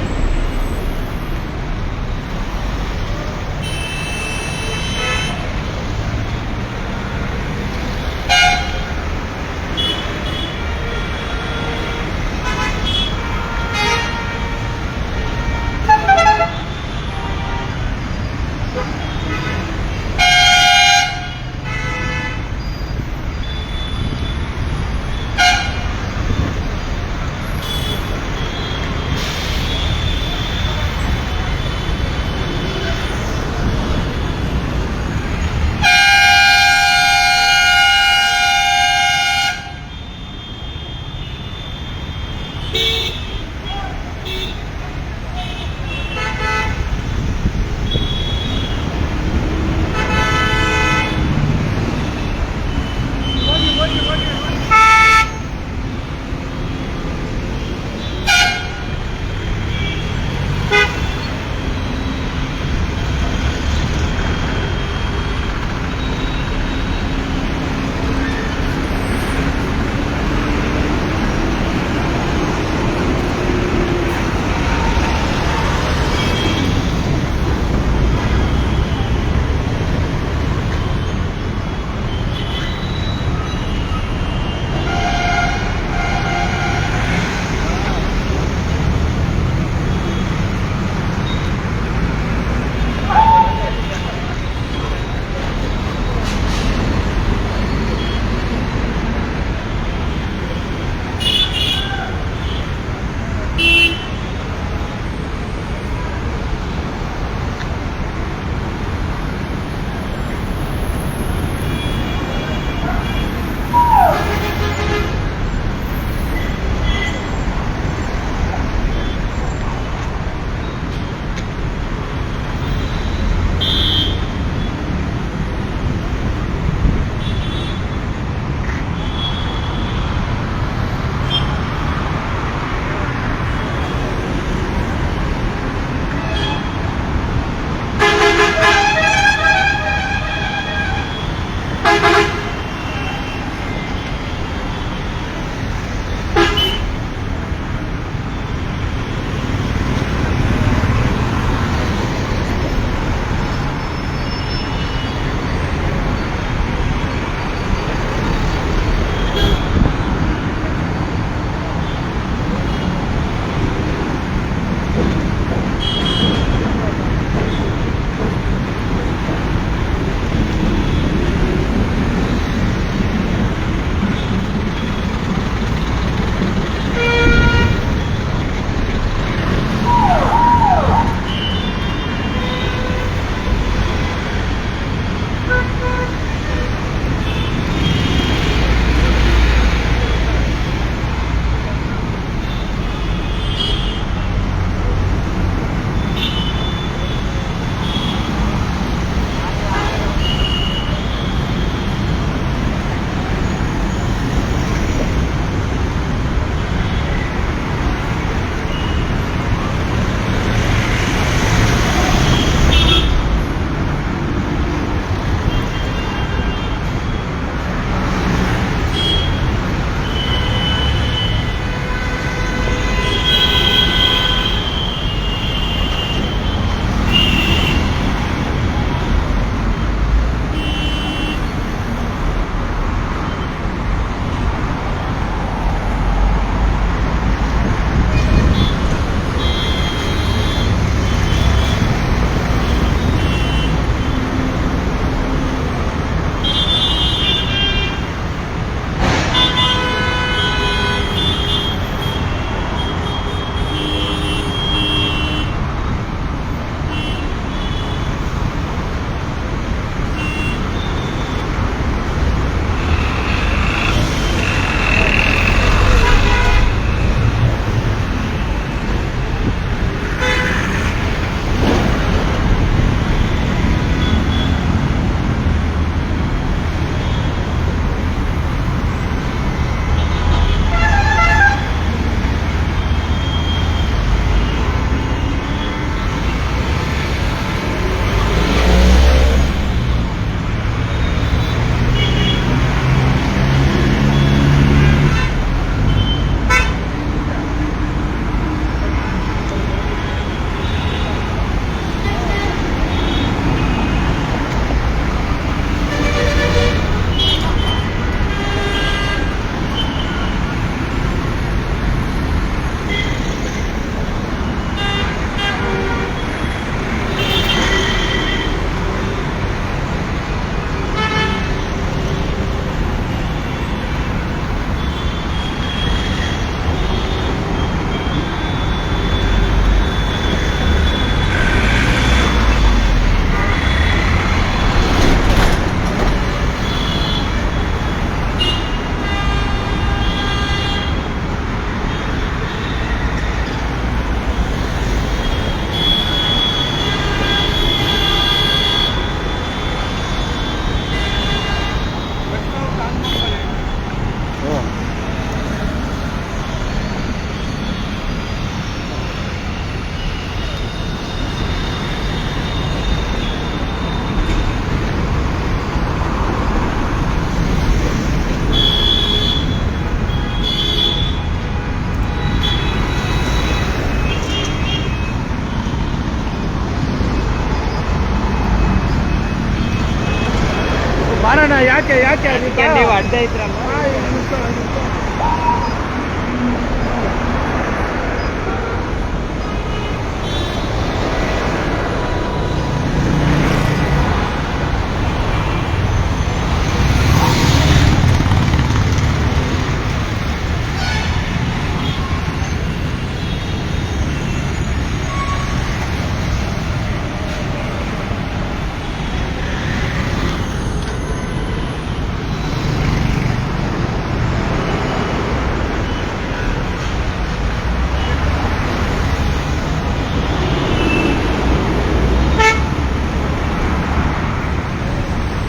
ಅಣ್ಣ ಯಾಕೆ ಅದಕ್ಕೆ ನೀವು ಅಡ್ಡ ಇದ್ರಲ್ಲ.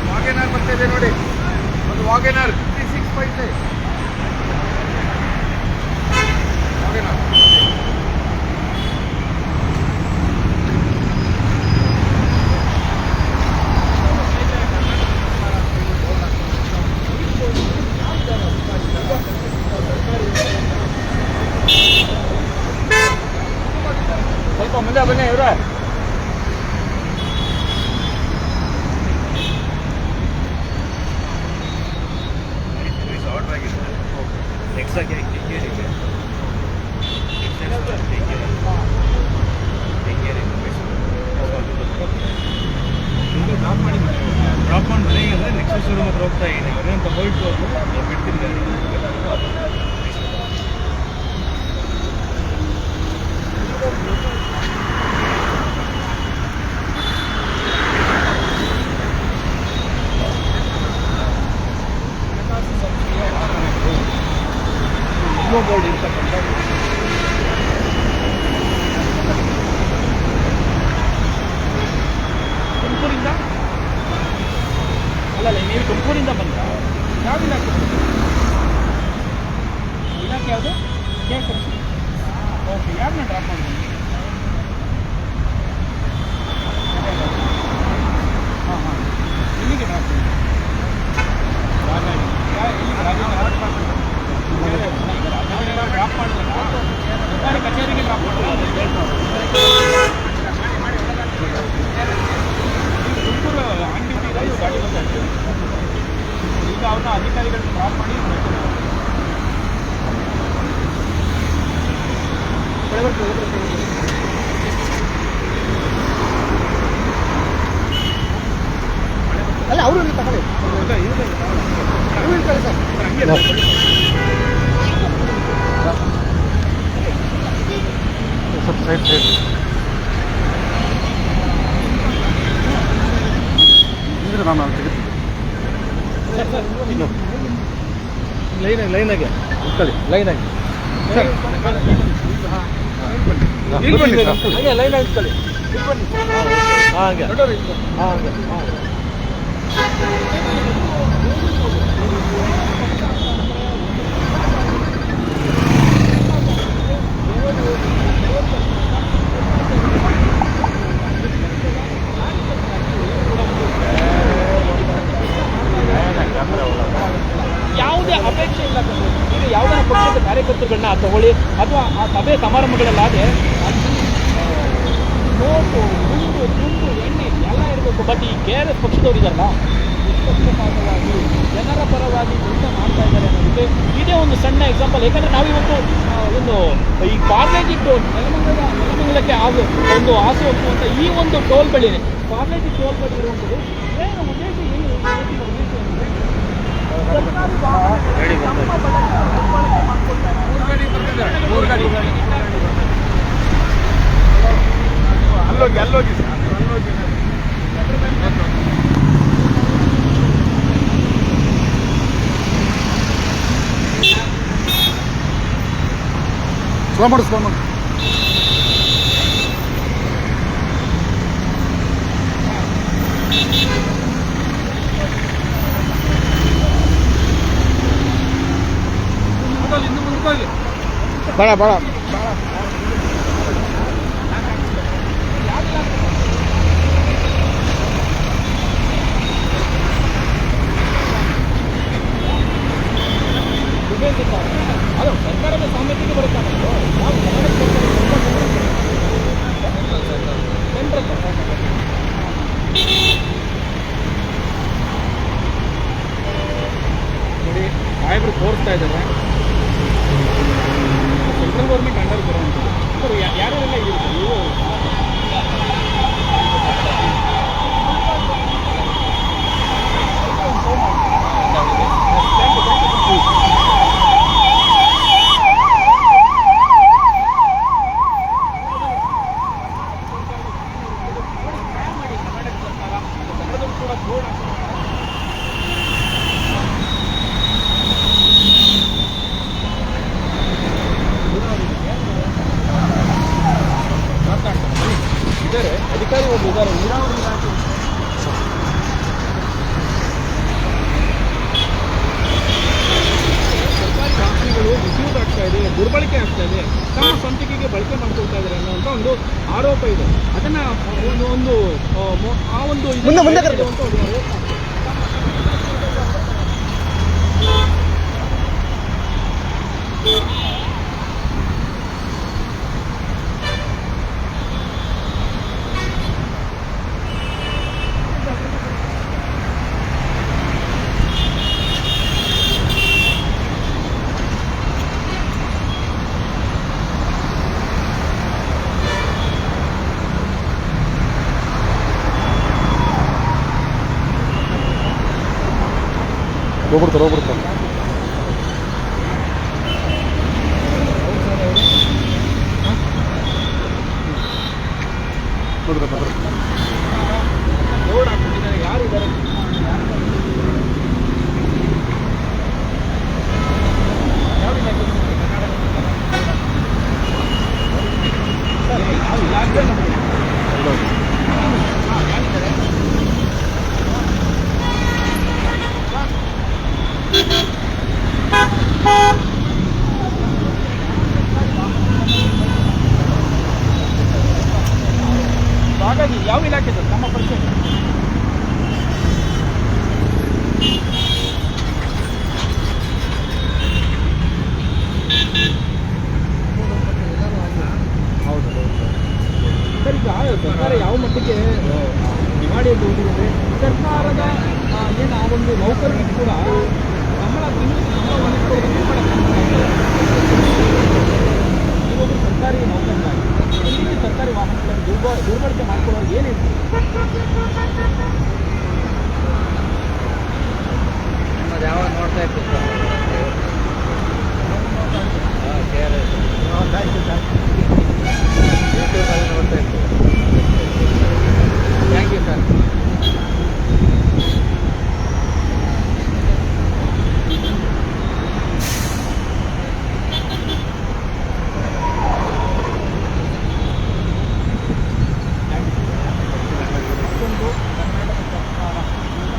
ವಾಗೆನರ್ ಬರ್ತಿದೆ ನೋಡಿ, ಒಂದು ವಾಗೆನರ್ 365 ವಾಗೆನರ್. ಸ್ವಲ್ಪ ಮುಂದೆ ಬನ್ನಿ ಇವ್ರೆ. ಡ್ರಾಪ್ ಮಾಡಿ ಮನೆಗೆ ಅಂದರೆ ನೆಕ್ಸ್ಟ್ ಶೋರೂಮ್ ಹತ್ರ ಹೋಗ್ತಾ ಇದ್ದೀನಿ. ಅವರೇನಂತ ಹೊರಟು ಬಿಡ್ತೀನಿ. ಬೋರ್ಡ್ ಇರ್ತಕ್ಕಂಥ ತುಮಕೂರಿಂದ ಅಲ್ಲ ನೀವು ತುಮಕೂರಿಂದ ಬಂದ ಯಾವ ಇಲಾಖೆ? ಇಲಾಖೆ ಯಾವುದು? ಓಕೆ, ಯಾರನ್ನ ಡ್ರಾಪ್ ಮಾಡ್ತೀನಿ? ಹಾಂ ಹಾಂ, ಇಲ್ಲಿಗೆ ಡ್ರಾಪ್ ಮಾಡಿ. ಡ್ರಾಪ್ ಮಾಡಿದ್ರೆ ಸರ್ಕಾರಿ ಕಚೇರಿಗೆ ಡ್ರಾಪ್ ಮಾಡ್ತಾರೆ. ತುಮಕೂರು ಆನ್ ಡ್ಯೂಟಿ ಇದೆ, ಗಾಡಿ ಬಂದ ಈಗ ಅವ್ರನ್ನ ಅಧಿಕಾರಿಗಳನ್ನ ಡ್ರಾಪ್ ಮಾಡಿ ಅಲ್ಲ ಅವರು ತಗೊಳ್ಳಿ ಸ್ವಲ್ಪ ಸೈಡ್ ಇದ್ರೆ ನಾನು ತೆಗೆದು ಲೈನಾಗೆ ಇಟ್ಕೊಳ್ಳಿ, ಲೈನಾಗಿ ಇಲ್ಲಿ ಬನ್ನಿ ಸರ್. ಹಾಗೆ ಲೈನಾಗಿ ಇಟ್ಕೊಳ್ಳಿ. ಹಾಗೆ ಹಾಗೆ ಯಾವುದೇ ಅಪೇಕ್ಷೆ ಇಲ್ಲ. ಈಗ ಯಾವುದೇ ಪಕ್ಷದ ಕಾರ್ಯಕರ್ತರುಗಳನ್ನ ತಗೊಳ್ಳಿ ಅಥವಾ ಆ ಸಭೆ ಸಮಾರಂಭಗಳಲ್ಲಾದರೆ ನೋಟು ಗುಂಡು ತುಂಡು ಎಣ್ಣೆ ಎಲ್ಲ ಇರಬೇಕು. ಬಟ್ ಈ KRS ಪಕ್ಷದವ್ರು ಇದಾರಲ್ಲ, ನಿಷ್ಪಕ್ಷಪಾತವಾಗಿ ಜನರ ಪರವಾಗಿ ಕೆಲಸ ಮಾಡ್ತಾ ಇದ್ದಾರೆ ಅನ್ನೋದಕ್ಕೆ ಇದೇ ಒಂದು ಸಣ್ಣ ಎಕ್ಸಾಂಪಲ್. ಯಾಕಂದರೆ ನಾವಿವತ್ತು ಒಂದು ಈ ಪಾರ್ಲೇಜಿ ಟೋಲ್ ನೆಲಮಂಗಲಕ್ಕೆ ಒಂದು ಆಸೆ ಹೊತ್ತುವಂಥ ಈ ಒಂದು ಟೋಲ್ ಬಳಿನೇ ಪಾರ್ಲೇಜಿ ಟೋಲ್ ಬಳಿ ಇರುವಂಥದ್ದು ಏನು ಉದ್ದೇಶ ಏನು ಸರ್ಕಾರಿ ಅಲ್ಲೋಗಿ ಸ್ಲೋ ಮಾಡಿ ಭಾಳ ಅದು ಸರ್ಕಾರದ ಸಾಮರ್ಥ್ಯಕ್ಕೆ ಬರುತ್ತಾನೆ. ಇದ್ದಾರೆ ಅಧಿಕಾರಿ ಒಬ್ಬರು ಇದ್ದಾರೆ ನೀರಾವರಿ ಇಲಾಖೆ ಸರ್ಕಾರಿ ಕಂಪನಿಗಳು ಮಿಸ್ಯೂಸ್ ಆಗ್ತಾ ಇದೆ, ದುರ್ಬಳಕೆ ಆಗ್ತಾ ಇದೆ, ತಮ್ಮ ಸ್ವಂತಿಕೆಗೆ ಬಳಕೆ ಮಾಡ್ಕೊಳ್ತಾ ಇದ್ದಾರೆ ಅನ್ನೋಂಥ ಒಂದು ಆರೋಪ ಇದೆ. ಅದನ್ನ ಒಂದು ಆ ಒಂದು ಹೋಗ್ಬಿಡ್ತಾರೆ ಬೋರ್ಡ್ ಹಾಕ್ಬಿಟ್ಟಿದ್ದಾರೆ. ಯಾರಿದ್ದಾರೆ? ಯಾವ ಇಲಾಖೆ? ಯಾವ ಇಲಾಖೆ? ಹಾಗಾಗಿ ಯಾವ ಇಲಾಖೆ ಸರ್ ನಮ್ಮ ಪರಿಚಯ? ಹೌದು ಸರ್, ಈಗ ಸರ್ಕಾರ ಯಾವ ಮಟ್ಟಿಗೆ ಮಾಡಿ ಅಂತ ಹೋಗಿದ್ರೆ ಸರ್ಕಾರದ ಏನು ಆ ಒಂದು ನೌಕರರಿಗೆ ಕೂಡ ಸಂಬಳ ಇವೊಬ್ಬರು ಸರ್ಕಾರಿ ನೌಕರರಾಗಿ ಇಲ್ಲಿ ಸರ್ಕಾರಿ ವಾಹನಗಳನ್ನು ದುರ್ಬಳಕೆ ಮಾಡ್ಕೊಳ್ಳೋರು ಏನು ಹೇಳ್ತೀವಿ? ಯಾವಾಗ ನೋಡ್ತಾ ಇರ್ತೀವಿ ನೋಡ್ತಾ ಇರ್ತೀವಿ. Thank you sir.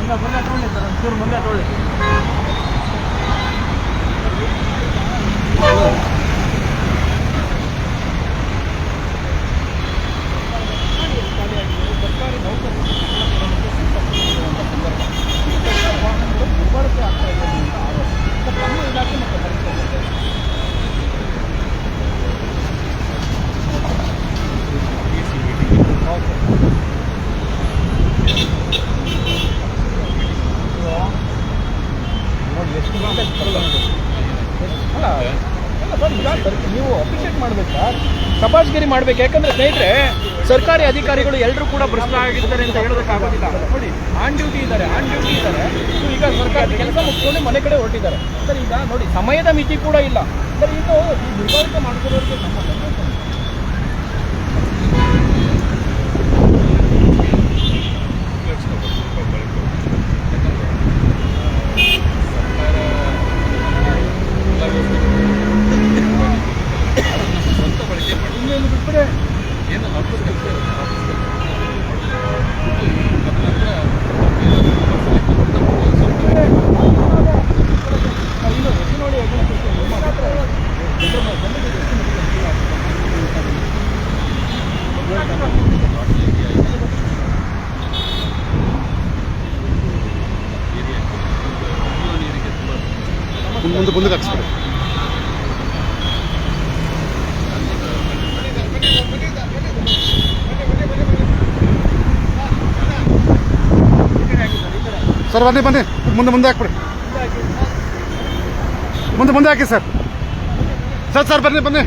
ಮುಂದೆ ತೊಗೊಳ್ಳಿ ಸರ್, ಒಂಚೂರು ಮುಂದೆ ತೊಗೊಳ್ಳಿ. ಸರ್ಕಾರಿ ನೌಕರರು ವಾಹನಗಳು ದುರ್ಬಳಕೆ ಆಗ್ತಾ ಇದೆ ಅಂತ ಆರೋಪ. ತಮ್ಮ ಇಲಾಖೆ ಮತ್ತು ಪರಿಚಯ ನೋಡಿ ಎಷ್ಟು ಅಲ್ಲ ಸರ್, ಈಗ ನೀವು ಅಪ್ರಿಷಿಯೇಟ್ ಮಾಡ್ಬೇಕು ಸರ್, ಶಬಾಷ್ಗಿರಿ ಮಾಡ್ಬೇಕು. ಯಾಕಂದ್ರೆ ಸ್ನೇಹಿತರೆ, ಸರ್ಕಾರಿ ಅಧಿಕಾರಿಗಳು ಎಲ್ಲರೂ ಕೂಡ ಭ್ರಷ್ಟರಾಗಿದ್ದಾರೆ ಅಂತ ಹೇಳೋದಕ್ಕಾಗೋದಿಲ್ಲ. ನೋಡಿ, ಆನ್ ಡ್ಯೂಟಿ ಇದ್ದಾರೆ. ಈಗ ಸರ್ಕಾರದ ಕೆಲಸ ಮುಗಿಸ್ಕೊಂಡು ಮನೆ ಕಡೆ ಹೊರಟಿದ್ದಾರೆ ಸರ್. ಈಗ ನೋಡಿ, ಸಮಯದ ಮಿತಿ ಕೂಡ ಇಲ್ಲ ಸರ್. ಈಗ ಈ ದುರ್ಬಳಕೆ ಮಾಡ್ಕೊಳ್ಳೋರಿಗೆ ಸಂಬಂಧ ಇನ್ನೇನು ಬಿಟ್ಬಿಡೆ ಏನು ನೋಡಿ ಮುಂದೆ ಹಾಕ್ಸ್ಬಿಡಿ. ಸರ್ ಬನ್ನಿ ಮುಂದೆ ಹಾಕ್ಬಿಡಿ. ಮುಂದೆ ಹಾಕಿ ಸರ್. ಸರ್ ಬನ್ನಿ.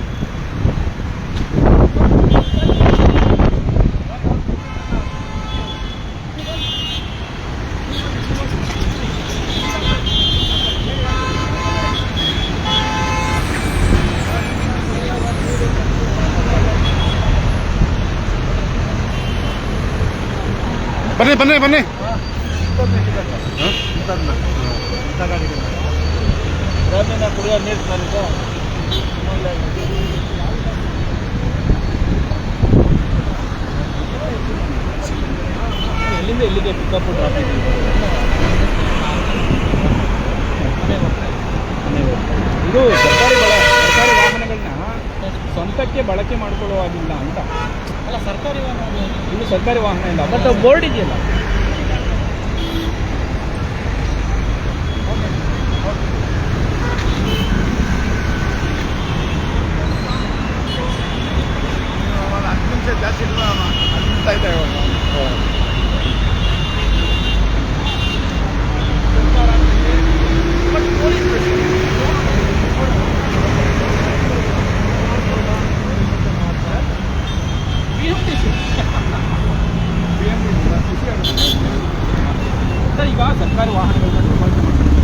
ಬನ್ನಿ ಇಂಥ ಗಾಡಿಗಳು ಗ್ರಾಮೀಣ ಕುಡಿಯೋ ನೀರು ಸರ್ ಇದು ಎಲ್ಲಿಂದ ಎಲ್ಲಿಗೆ ಪಿಕಪ್ ಡ್ರಾಪ್ ಇದೆ ಇದು ಸರ್ಕಾರಿ ವಾಹನಗಳನ್ನ ಸ್ವಂತಕ್ಕೆ ಬಳಕೆ ಮಾಡ್ಕೊಳ್ಳುವಾಗಿಲ್ಲ ಅಂತ ಅಲ್ಲ ಸರ್ಕಾರಿ ವಾಹನ ಇದು ಸರ್ಕಾರಿ ವಾಹನ ಇಲ್ಲ ಬಟ್ ಬೋರ್ಡ್ ಇದೆಯಲ್ಲ ಜಾಸ್ತಿ ಇಲ್ಲ 10 ನಿಮಿಷ ಆಯ್ತಾ ಇವಾಗ ಸರ್ ಈಗ ಸರ್ಕಾರಿ ವಾಹನಗಳನ್ನ ದುರ್ಬಳಕೆ ಮಾಡ್ತಾರೆ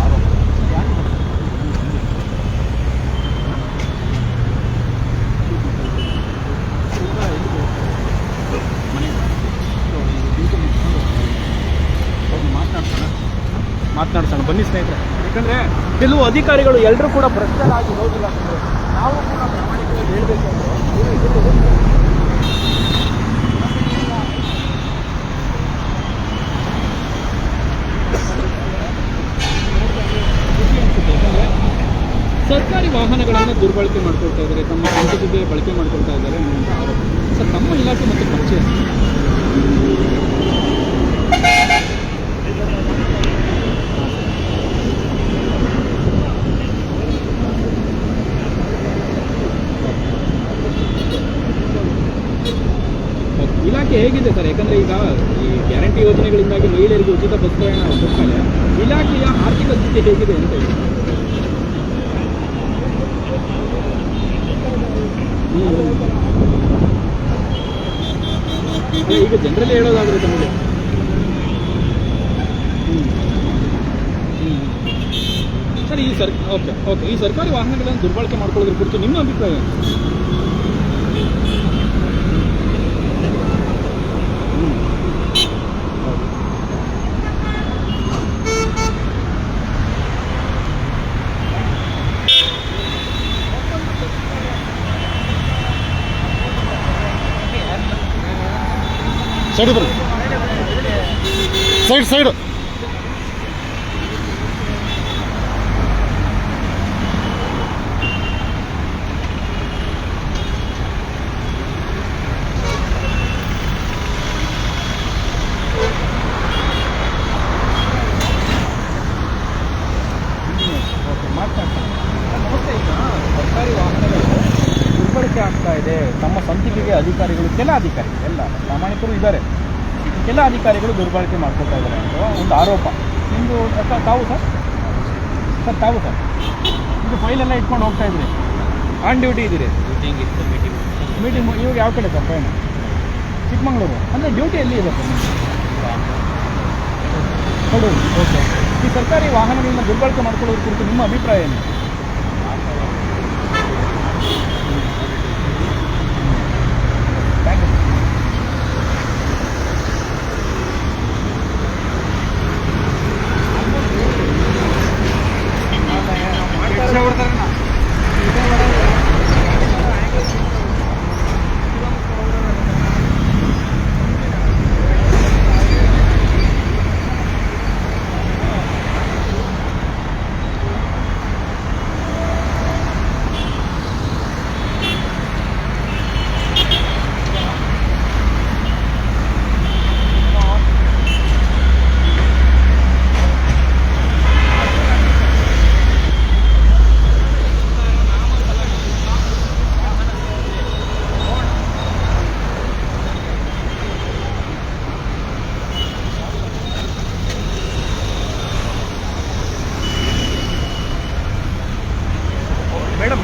ಆರೋಪ ಮಾತನಾಡ್ಸೋಣ ಬನ್ನಿ ಸ್ನೇಹಿತರೆ ಯಾಕಂದರೆ ಕೆಲವು ಅಧಿಕಾರಿಗಳು ಎಲ್ಲರೂ ಕೂಡ ಭ್ರಷ್ಟರಾಗಿ ಹೋಗಿಲ್ಲ ಅಂದರೆ ನಾವು ಕೂಡ ಪ್ರಾಮಾಣಿಕವಾಗಿ ಹೇಳಬೇಕು ಅಂದರೆ ಸರ್ಕಾರಿ ವಾಹನಗಳನ್ನು ದುರ್ಬಳಕೆ ಮಾಡ್ಕೊಳ್ತಾ ಇದ್ದಾರೆ ತಮ್ಮ ಸ್ವಂತಕ್ಕೆ ಬಳಕೆ ಮಾಡ್ಕೊಳ್ತಾ ಇದ್ದಾರೆ ಅನ್ನುವಂಥ ಆರೋಪ ಸರ್ ತಮ್ಮ ಇಲಾಖೆ ಮತ್ತು ಪರಿಚಯ ಇಲಾಖೆ ಹೇಗಿದೆ ಸರ್ ಯಾಕಂದರೆ ಈಗ ಈ ಗ್ಯಾರಂಟಿ ಯೋಜನೆಗಳಿಂದಾಗಿ ಮಹಿಳೆಯರಿಗೆ ಉಚಿತ ಬಸ್ ಪ್ರಯಾಣ ಕೊಡ್ತಾರೆ ಇಲಾಖೆಯ ಆರ್ಥಿಕ ಸ್ಥಿತಿ ಹೇಗಿದೆ ಅಂತ ಹೇಳಿ ಈಗ ಜನರಲ್ಲೇ ಹೇಳೋದಾದ್ರೆ ತಮಗೆ ಸರ್ ಈ ಓಕೆ ಈ ಸರ್ಕಾರಿ ವಾಹನಗಳನ್ನು ದುರ್ಬಳಕೆ ಮಾಡ್ಕೊಳ್ಳೋದ್ರ ಕುರಿತು ನಿಮ್ಮ ಅಭಿಪ್ರಾಯ ಏನು? ಸೈಡ್ ಬನ್ನಿ ಸೈಡ್ ನಮಸ್ತೆ. ಈಗ ಸರ್ಕಾರಿ ವಾಹನಗಳು ದುರ್ಬಳಕೆ ಆಗ್ತಾ ಇದೆ ತಮ್ಮ ಸ್ವಂತಿಕೆಗೆ ಅಧಿಕಾರಿಗಳು ಕೆಲ ಅಧಿಕಾರಿಗಳು ಎಲ್ಲ ಪ್ರಾಮಾಣಿಕರು ಇದ್ದಾರೆ ಕೆಲ ಅಧಿಕಾರಿಗಳು ದುರ್ಬಳಕೆ ಮಾಡ್ಕೊಳ್ತಾ ಇದ್ದಾರೆ ಅಂತ ಒಂದು ಆರೋಪ ನಿಮ್ಮದು ತಾವು ಸರ್ ಇದು ಫೈಲೆಲ್ಲ ಇಟ್ಕೊಂಡು ಹೋಗ್ತಾ ಇದ್ರಿ ಆನ್ ಡ್ಯೂಟಿ ಇದ್ದೀರಿ ಮೀಟಿಂಗ್ ಇವಾಗ ಯಾವ ಕಡೆ ಸರ್ ಫೈನ್ ಚಿಕ್ಕಮಗಳೂರು ಅಂದರೆ ಡ್ಯೂಟಿ ಎಲ್ಲಿ ಇದೆ ಸರ್ ಕೊಡೂರು ಓಕೆ ಈ ಸರ್ಕಾರಿ ವಾಹನಗಳನ್ನ ದುರ್ಬಳಕೆ ಮಾಡ್ಕೊಳ್ಳೋದ್ರ ಕುರಿತು ನಿಮ್ಮ ಅಭಿಪ್ರಾಯ ಏನು?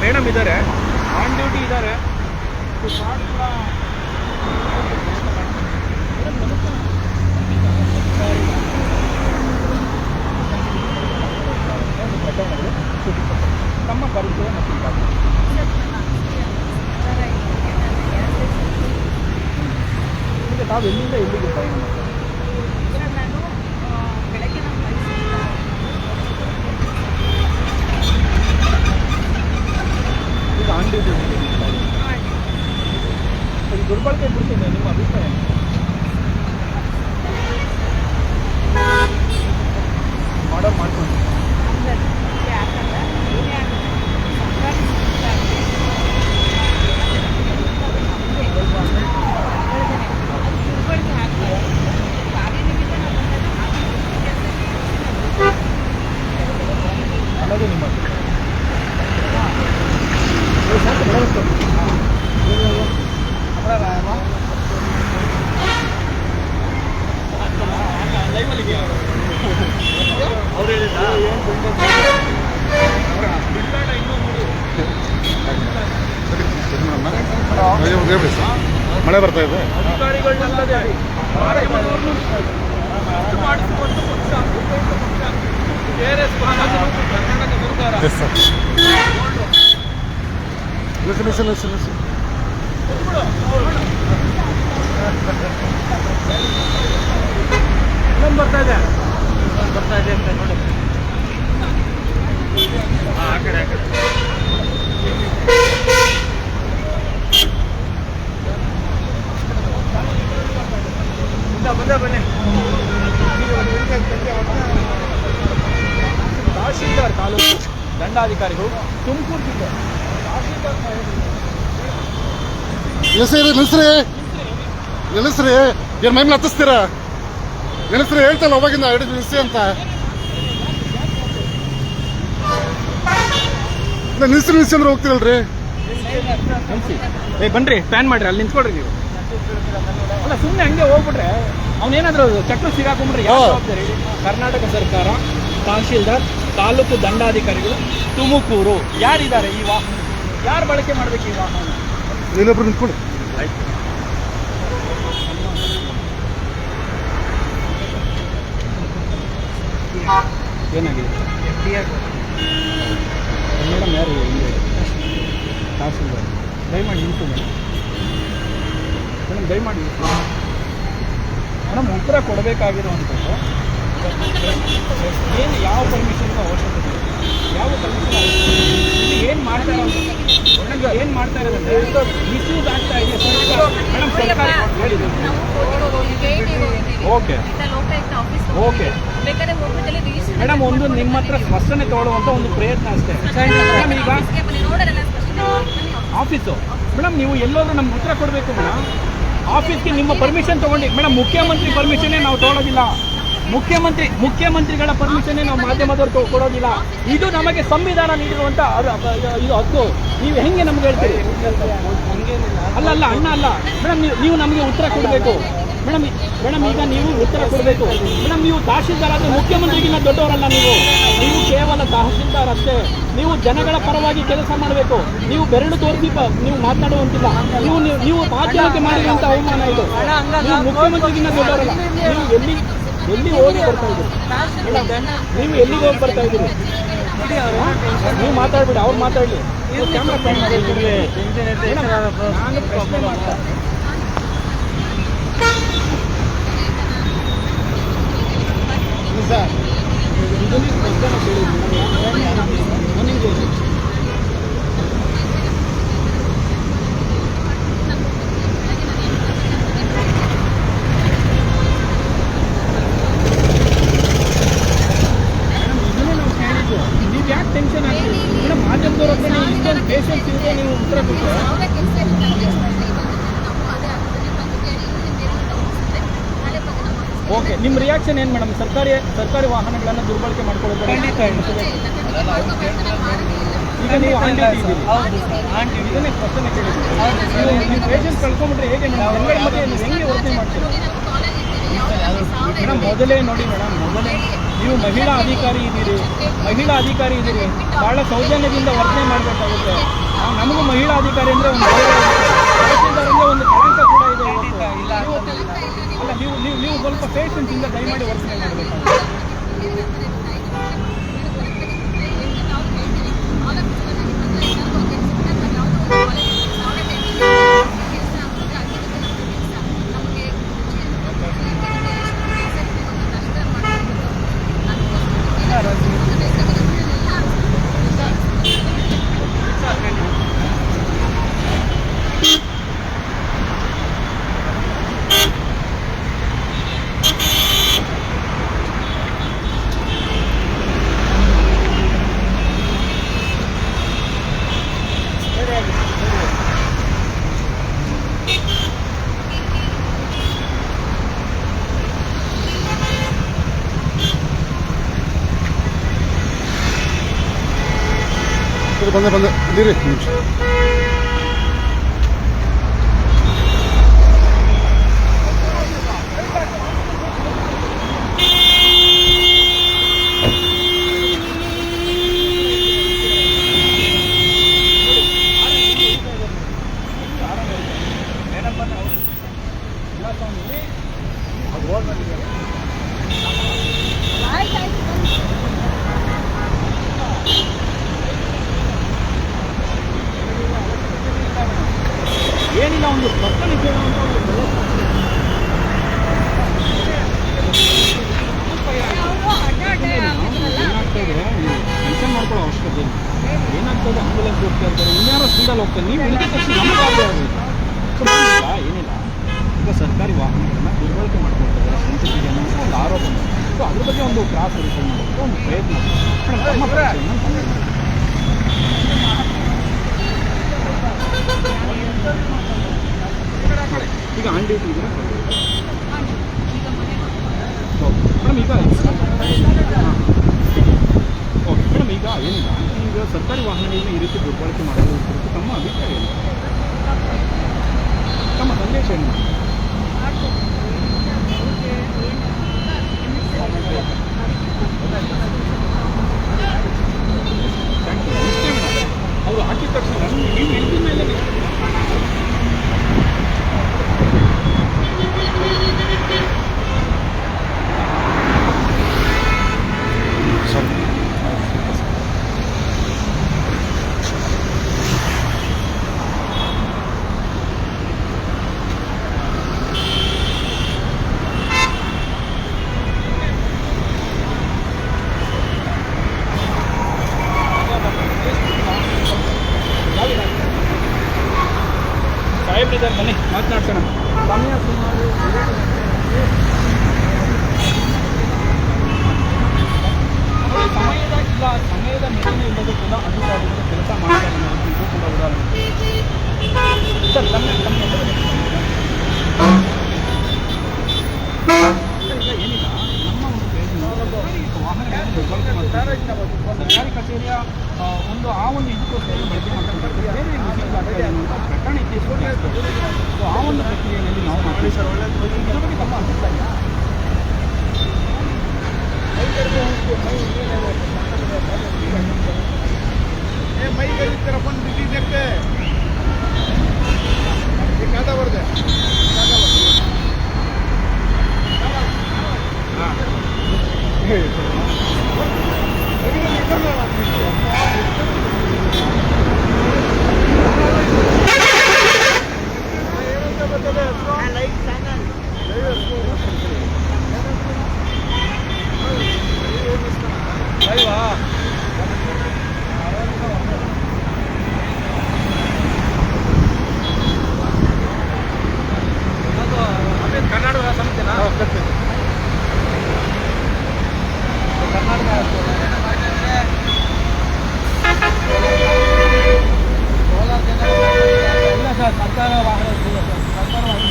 ಮೇಡಮ್ ಇದ್ದಾರೆ ಆನ್ ಡ್ಯೂಟಿ ಇದ್ದಾರೆ ತಮ್ಮ ಪರಿಚಯ ಮತ್ತು ಈಗ ತಾವು ಎಲ್ಲಿಂದ ಎಲ್ಲಿಗೆ ಪ್ರಯಾಣ ಮಾಡ್ತಾರೆ? ನಾನು ಅವ್ರು ಹೇಳಿದ್ದ ಹೇಳಿ ಸರ್, ಮಳೆ ಬರ್ತಾ ಇದೆ. ಅಧಿಕಾರಿಗಳನ್ನಲ್ಲದೆ ಮಾಧ್ಯಮದವ್ರನ್ನೂ ಮಾಡಿಸಿಕೊಂಡು ಪಕ್ಷ KRS ಕರ್ನಾಟಕ ಸರ್ಕಾರ ಎಸ್ ಸರ್. listen. ಬರ್ತಾ ಇದೆ ಅಂತ ನೋಡಿ. ಆ ಕಡೆ ಬನ್ನಿ. ತಹಶೀಲ್ದಾರ್ ತಾಲೂಕು ದಂಡಾಧಿಕಾರಿಗಳು ತುಮಕೂರು ಜಿಲ್ಲೆ ನಿಲ್ಲಿಸ್ರಿ ಏನ್ ಮೈಮೇಲೆ ಹತ್ತಿಸ್ತೀರಾ? ನಿಲ್ಲಿಸ್ರಿ, ಹೇಳ್ತಲ್ಲ ಅವಾಗಿಂದ ನಿಲ್ಲಿಸಿ ಅಂತ. ನಿಲ್ಲಿಸಿ ಅಂದ್ರೆ ಹೋಗ್ತೀರಲ್ರಿ. ಬನ್ರಿ ಪ್ಯಾನ್ ಮಾಡ್ರಿ, ಅಲ್ಲಿ ನಿಂತ್ಕೊಡ್ರಿ ನೀವು. ಅಲ್ಲ ಸುಮ್ಮನೆ ಹಂಗೆ ಹೋಗ್ಬಿಟ್ರೆ ಅವನೇನಾದ್ರೂ ಚಕ್ರ ಸಿಗಾಕೊಂಡ್ಬಿಟ್ರೆ ಯಾರು ಜವಾಬ್ದಾರಿ? ಕರ್ನಾಟಕ ಸರ್ಕಾರ, ತಹಶೀಲ್ದಾರ್, ತಾಲೂಕು ದಂಡಾಧಿಕಾರಿಗಳು, ತುಮಕೂರು. ಯಾರಿದ್ದಾರೆ ಈ ವಾಹನ? ಯಾರು ಬಳಕೆ ಮಾಡ್ಬೇಕು ಈ ವಾಹನ? ಇನ್ನೊಬ್ರು ನಿಂತ್ಕೊಳ್ಳಿ. ಏನಾಗಿದೆ ಮೇಡಮ್? ಯಾರು ತಹಶೀಲ್ದಾರ್? ದಯಮಾಡಿ ನಿಂತು ಮೇಡಮ್, ದಯಮಾಡಿ ಮೇಡಮ್. ಉತ್ತರ ಕೊಡಬೇಕಾಗಿರುವಂಥದ್ದು ಏನು, ಯಾವ ಪರ್ಮಿಷನ್ ಅವಶ್ಯಕತೆ ಇದೆ, ಯಾವ ಪರ್ಮಿಷನ್ ಇಲ್ಲಿ ಏನು ಮಾಡ್ತಾ ಇರೋದು, ಏನು ಮಾಡ್ತಾ ಇರೋದಂದ್ರೆ ಮಿಸ್ಯೂಸ್ ಆಗ್ತಾ ಇದೆ ಸರ್ಕಾರ. ಮೇಡಮ್ ಸರ್ಕಾರ ಹೇಳಿದೆ. ಓಕೆ ಓಕೆ ಮೇಡಮ್, ಒಂದು ನಿಮ್ಮ ಹತ್ರ ಸ್ಪಷ್ಟನೆ ತಗೊಳ್ಳುವಂಥ ಒಂದು ಪ್ರಯತ್ನ ಅಷ್ಟೇ ಮೇಡಮ್. ಈಗ ಆಫೀಸು ಮೇಡಮ್, ನೀವು ಎಲ್ಲೋದ್ರೂ ನಮ್ಗೆ ಉತ್ತರ ಕೊಡಬೇಕು ಮೇಡಮ್. ಆಫೀಸ್ಗೆ ನಿಮ್ಮ ಪರ್ಮಿಷನ್ ತಗೊಂಡು ಮೇಡಮ್, ಮುಖ್ಯಮಂತ್ರಿ ಪರ್ಮಿಷನ್ನೇ ನಾವು ತಗೊಳ್ಳೋದಿಲ್ಲ. ಮುಖ್ಯಮಂತ್ರಿಗಳ ಪರ್ಮಿಷನ್ನೇ ನಾವು ಮಾಧ್ಯಮದವ್ರು ಕೊಡೋದಿಲ್ಲ. ಇದು ನಮಗೆ ಸಂವಿಧಾನ ನೀಡಿರುವಂಥ ಇದು ಹಕ್ಕು. ನೀವು ಹೆಂಗೆ ನಮ್ಗೆ ಹೇಳ್ತೀರಿ? ಅಲ್ಲ ಅಣ್ಣ ಅಲ್ಲ ಮೇಡಮ್, ನೀವು ನಮಗೆ ಉತ್ತರ ಕೊಡಬೇಕು ಮೇಡಮ್. ಈಗ ನೀವು ಉತ್ತರ ಕೊಡಬೇಕು ಮೇಡಮ್. ನೀವು ತಹಶೀಲ್ದಾರ್ ಆದರೆ ಮುಖ್ಯಮಂತ್ರಿಗಿನ್ನ ದೊಡ್ಡವರಲ್ಲ. ನೀವು ಕೇವಲ ತಹಶೀಲ್ದಾರ್ ಅಷ್ಟೇ. ನೀವು ಜನಗಳ ಪರವಾಗಿ ಕೆಲಸ ಮಾಡಬೇಕು. ನೀವು ಬೆರಳು ತೋರಿಸಿ ನೀವು ಮಾತನಾಡುವಂತಿಲ್ಲ. ನೀವು ಮಾಧ್ಯಮಕ್ಕೆ ಮಾಡಿರುವಂಥ ಅವಮಾನ ಇದು. ನೀವು ಮುಖ್ಯಮಂತ್ರಿಗಿನ್ನ ದೊಡ್ಡವರಲ್ಲ. ನೀವು ಎಲ್ಲಿ ಹೋಗಿ ಬರ್ತಾ ಇದ್ದೀರಿ ಮೇಡಮ್? ನೀವು ಎಲ್ಲಿಗೆ ಹೋಗಿ ಬರ್ತಾ ಇದ್ದೀರಿ? ನೀವು ಮಾತಾಡ್ಬಿಡಿ, ಅವ್ರು ಮಾತಾಡಲಿ. ಕ್ಯಾಮ್ರಾ ಪ್ಯಾನ್ ಮಾಡಿ. ನಾನು ಪ್ರಶ್ನೆ ಮಾಡ್ತಾ ನೀವು ಯಾಕೆ ಟೆನ್ಷನ್ ಆಗ್ತೀರಿ ಮೇಡಮ್? ಮಾಧ್ಯಮದವ್ರ ಹತ್ರ ನೀವು ಇಷ್ಟೊಂದು ಪೇಷನ್ಸ್ ಇದೆ, ನೀವು ಉತ್ತರ ಕೊಟ್ಟರೆ ಓಕೆ. ನಿಮ್ಮ ರಿಯಾಕ್ಷನ್ ಏನು ಮೇಡಮ್? ಸರ್ಕಾರಿ ವಾಹನಗಳನ್ನು ದುರ್ಬಳಕೆ ಮಾಡ್ಕೊಳ್ಳೋದು ಈಗ ನೀವು ಆಂಟಿ ಇದ್ದೀರಿ, ಇದನ್ನೇ ಪ್ರಶ್ನೆ ಕೇಳಿದ್ದೀರಿ. ನೀವು ಪೇಷನ್ಸ್ ಕಳ್ಕೊಂಡ್ಬಿಟ್ರೆ ಹೇಗೆ ಮೇಡಮ್? ಜನಗಳ ಮಧ್ಯೆ ನೀವು ಹೆಂಗೆ ವರ್ತನೆ ಮಾಡ್ತೀರಿ ಮೇಡಮ್? ಮೊದಲೇ ನೋಡಿ ಮೇಡಮ್, ನೀವು ಮಹಿಳಾ ಅಧಿಕಾರಿ ಇದ್ದೀರಿ, ಭಾಳ ಸೌಜನ್ಯದಿಂದ ವರ್ತನೆ ಮಾಡಬೇಕಾಗುತ್ತೆ. ನಮಗೂ ಮಹಿಳಾ ಅಧಿಕಾರಿ ಅಂದರೆ ಒಂದು ತಹಶೀಲ್ದಾರ್ ಅಂದರೆ ಒಂದು ಕಳಂಕ ಕೂಡ ಇದೆ. ಅಲ್ಲ, ನೀವು ಸ್ವಲ್ಪ ಪೇಷನ್ಸಿಂದ ದಯಮಾಡಿ ವರ್ತನೆ ಮಾಡಬೇಕಾಗುತ್ತೆ. ಬಂದೆ ಇದ್ದೀರಿ ನಿಮಿಷ. ಆಯ್ತಾಯ್ತು ಬನ್ನಿ. ಏನಿಲ್ಲ, ಒಂದು ಪರ್ಸನಲ್ ಇಶ್ಯೂ ಅಂತ ಒಂದು ಅವರು ಅಡ್ಡ ಆಗಿದ್ರಲ್ಲ ಏನಾಗ್ತಾ ಇದೆ, ಟೆನ್ಷನ್ ಮಾಡ್ಕೊಳ್ಳೋ ಅವಶ್ಯಕತೆ ಇಲ್ಲ. ಏನಾಗ್ತಾ ಇದೆ, ಆಂಬುಲೆನ್ಸ್ ಹೋಗ್ತಾ ಇರ್ತಾರೆ, ಇನ್ಯಾರೋ ಸ್ಪೀಡಲ್ಲಿ ಹೋಗ್ತಾರೆ, ನೀವು ಇಳಿದ ತಕ್ಷಣ ನಮಗಾಗದೆ ಆಗಬೇಕು. ಸೊ ಏನಿಲ್ಲ, ಈಗ ಸರ್ಕಾರಿ ವಾಹನಗಳನ್ನ ದುರ್ಬಳಕೆ ಮಾಡ್ಕೊಳ್ತಾರೆ ಸ್ವಂತಕ್ಕೆ ಅನ್ನೋ ಒಂದು ಆರೋಪ ಇದೆ. ಸೊ ಅದ್ರ ಬಗ್ಗೆ ಒಂದು ಕ್ರಾಸ್ ವೆರಿಫೈ ಮಾಡೋಕ್ಕೆ ಒಂದು ಪ್ರಯತ್ನ ಮೇಡಮ್, ತಮ್ಮ ಪ್ರಶ್ನೆಯನ್ನು ತಮ್ಮ ಈಗ ಆನ್ ಡ್ಯೂಟಿ ಇದ್ರೆ ಮೇಡಮ್ ಈಗ ಓಕೆ ಮೇಡಮ್, ಈಗ ಏನಿಲ್ಲ, ಈಗ ಸರ್ಕಾರಿ ವಾಹನಗಳನ್ನ ಈ ರೀತಿ ದುರ್ಬಳಕೆ ಮಾಡೋದ್ರ ಕುರಿತು ತಮ್ಮ ಅಭಿಪ್ರಾಯ ಏನು, ತಮ್ಮ ಸಂದೇಶ ಏನು? Thank you. ಇಷ್ಟೇ ಮೇಡಮ್, ಅವರು ಹಾಕಿದ ತಕ್ಷಣ ನೀವು ಹೇಳಿದ ಮೇಲೆ ಸಾಹೇಬ್ರಿದ್ದಾರೆ, ಬನ್ನಿ ಮಾತನಾಡ್ಸೋಣ. ಸಮಯ ಸುಮಾರು ಸಮಯದ ಮಿತಿನೇ ಇಲ್ಲದೆ ಕೂಡ ಅಧಿಕಾರಿಗಳು ಕೆಲಸ ಮಾಡ್ತಾರೆ ಅನ್ನೋದು ಇದು ಕೂಡ ಉದಾಹರಣೆ. ಸರ್ ಈಗ ಏನಿಲ್ಲ, ನಮ್ಮ ಒಂದು ಪ್ರಯತ್ನ ವಾಹನಗಳನ್ನು ದುರ್ಬಳಕೆ ಮಾಡ್ತಾರೆ, ಸರ್ಕಾರಿ ಕಚೇರಿಯ ಒಂದು ಆ ಒಂದು ಇದಕ್ಕೋಸ್ಕರ ಬಳಕೆ ಮಾಡ್ತಾರೆ, ಬೇರೆ ಮಿಸ್ಯೂಸ್ ಆಗ್ತಾ ಇದೆ ಅನ್ನುವಂಥ ಪ್ರಕರಣ ಇತ್ತೀಚೆಗೆ. ಸೊ ಆ ಒಂದು ಪ್ರಕ್ರಿಯೆಯಲ್ಲಿ ನಾವು ಮಾಡ್ತೀವಿ ಸರ್. ಇದ್ರ ಬಗ್ಗೆ ತಮ್ಮ ಅಭಿಪ್ರಾಯ? ಕರ್ನಾಟಕ ಸಮಿತಿನಾ? ಕರ್ನಾಟಕ ಇಲ್ಲ ಸರ್, ಸರ್ಕಾರ ವಾಹನ ಸರ್ಕಾರ ವಾಹನ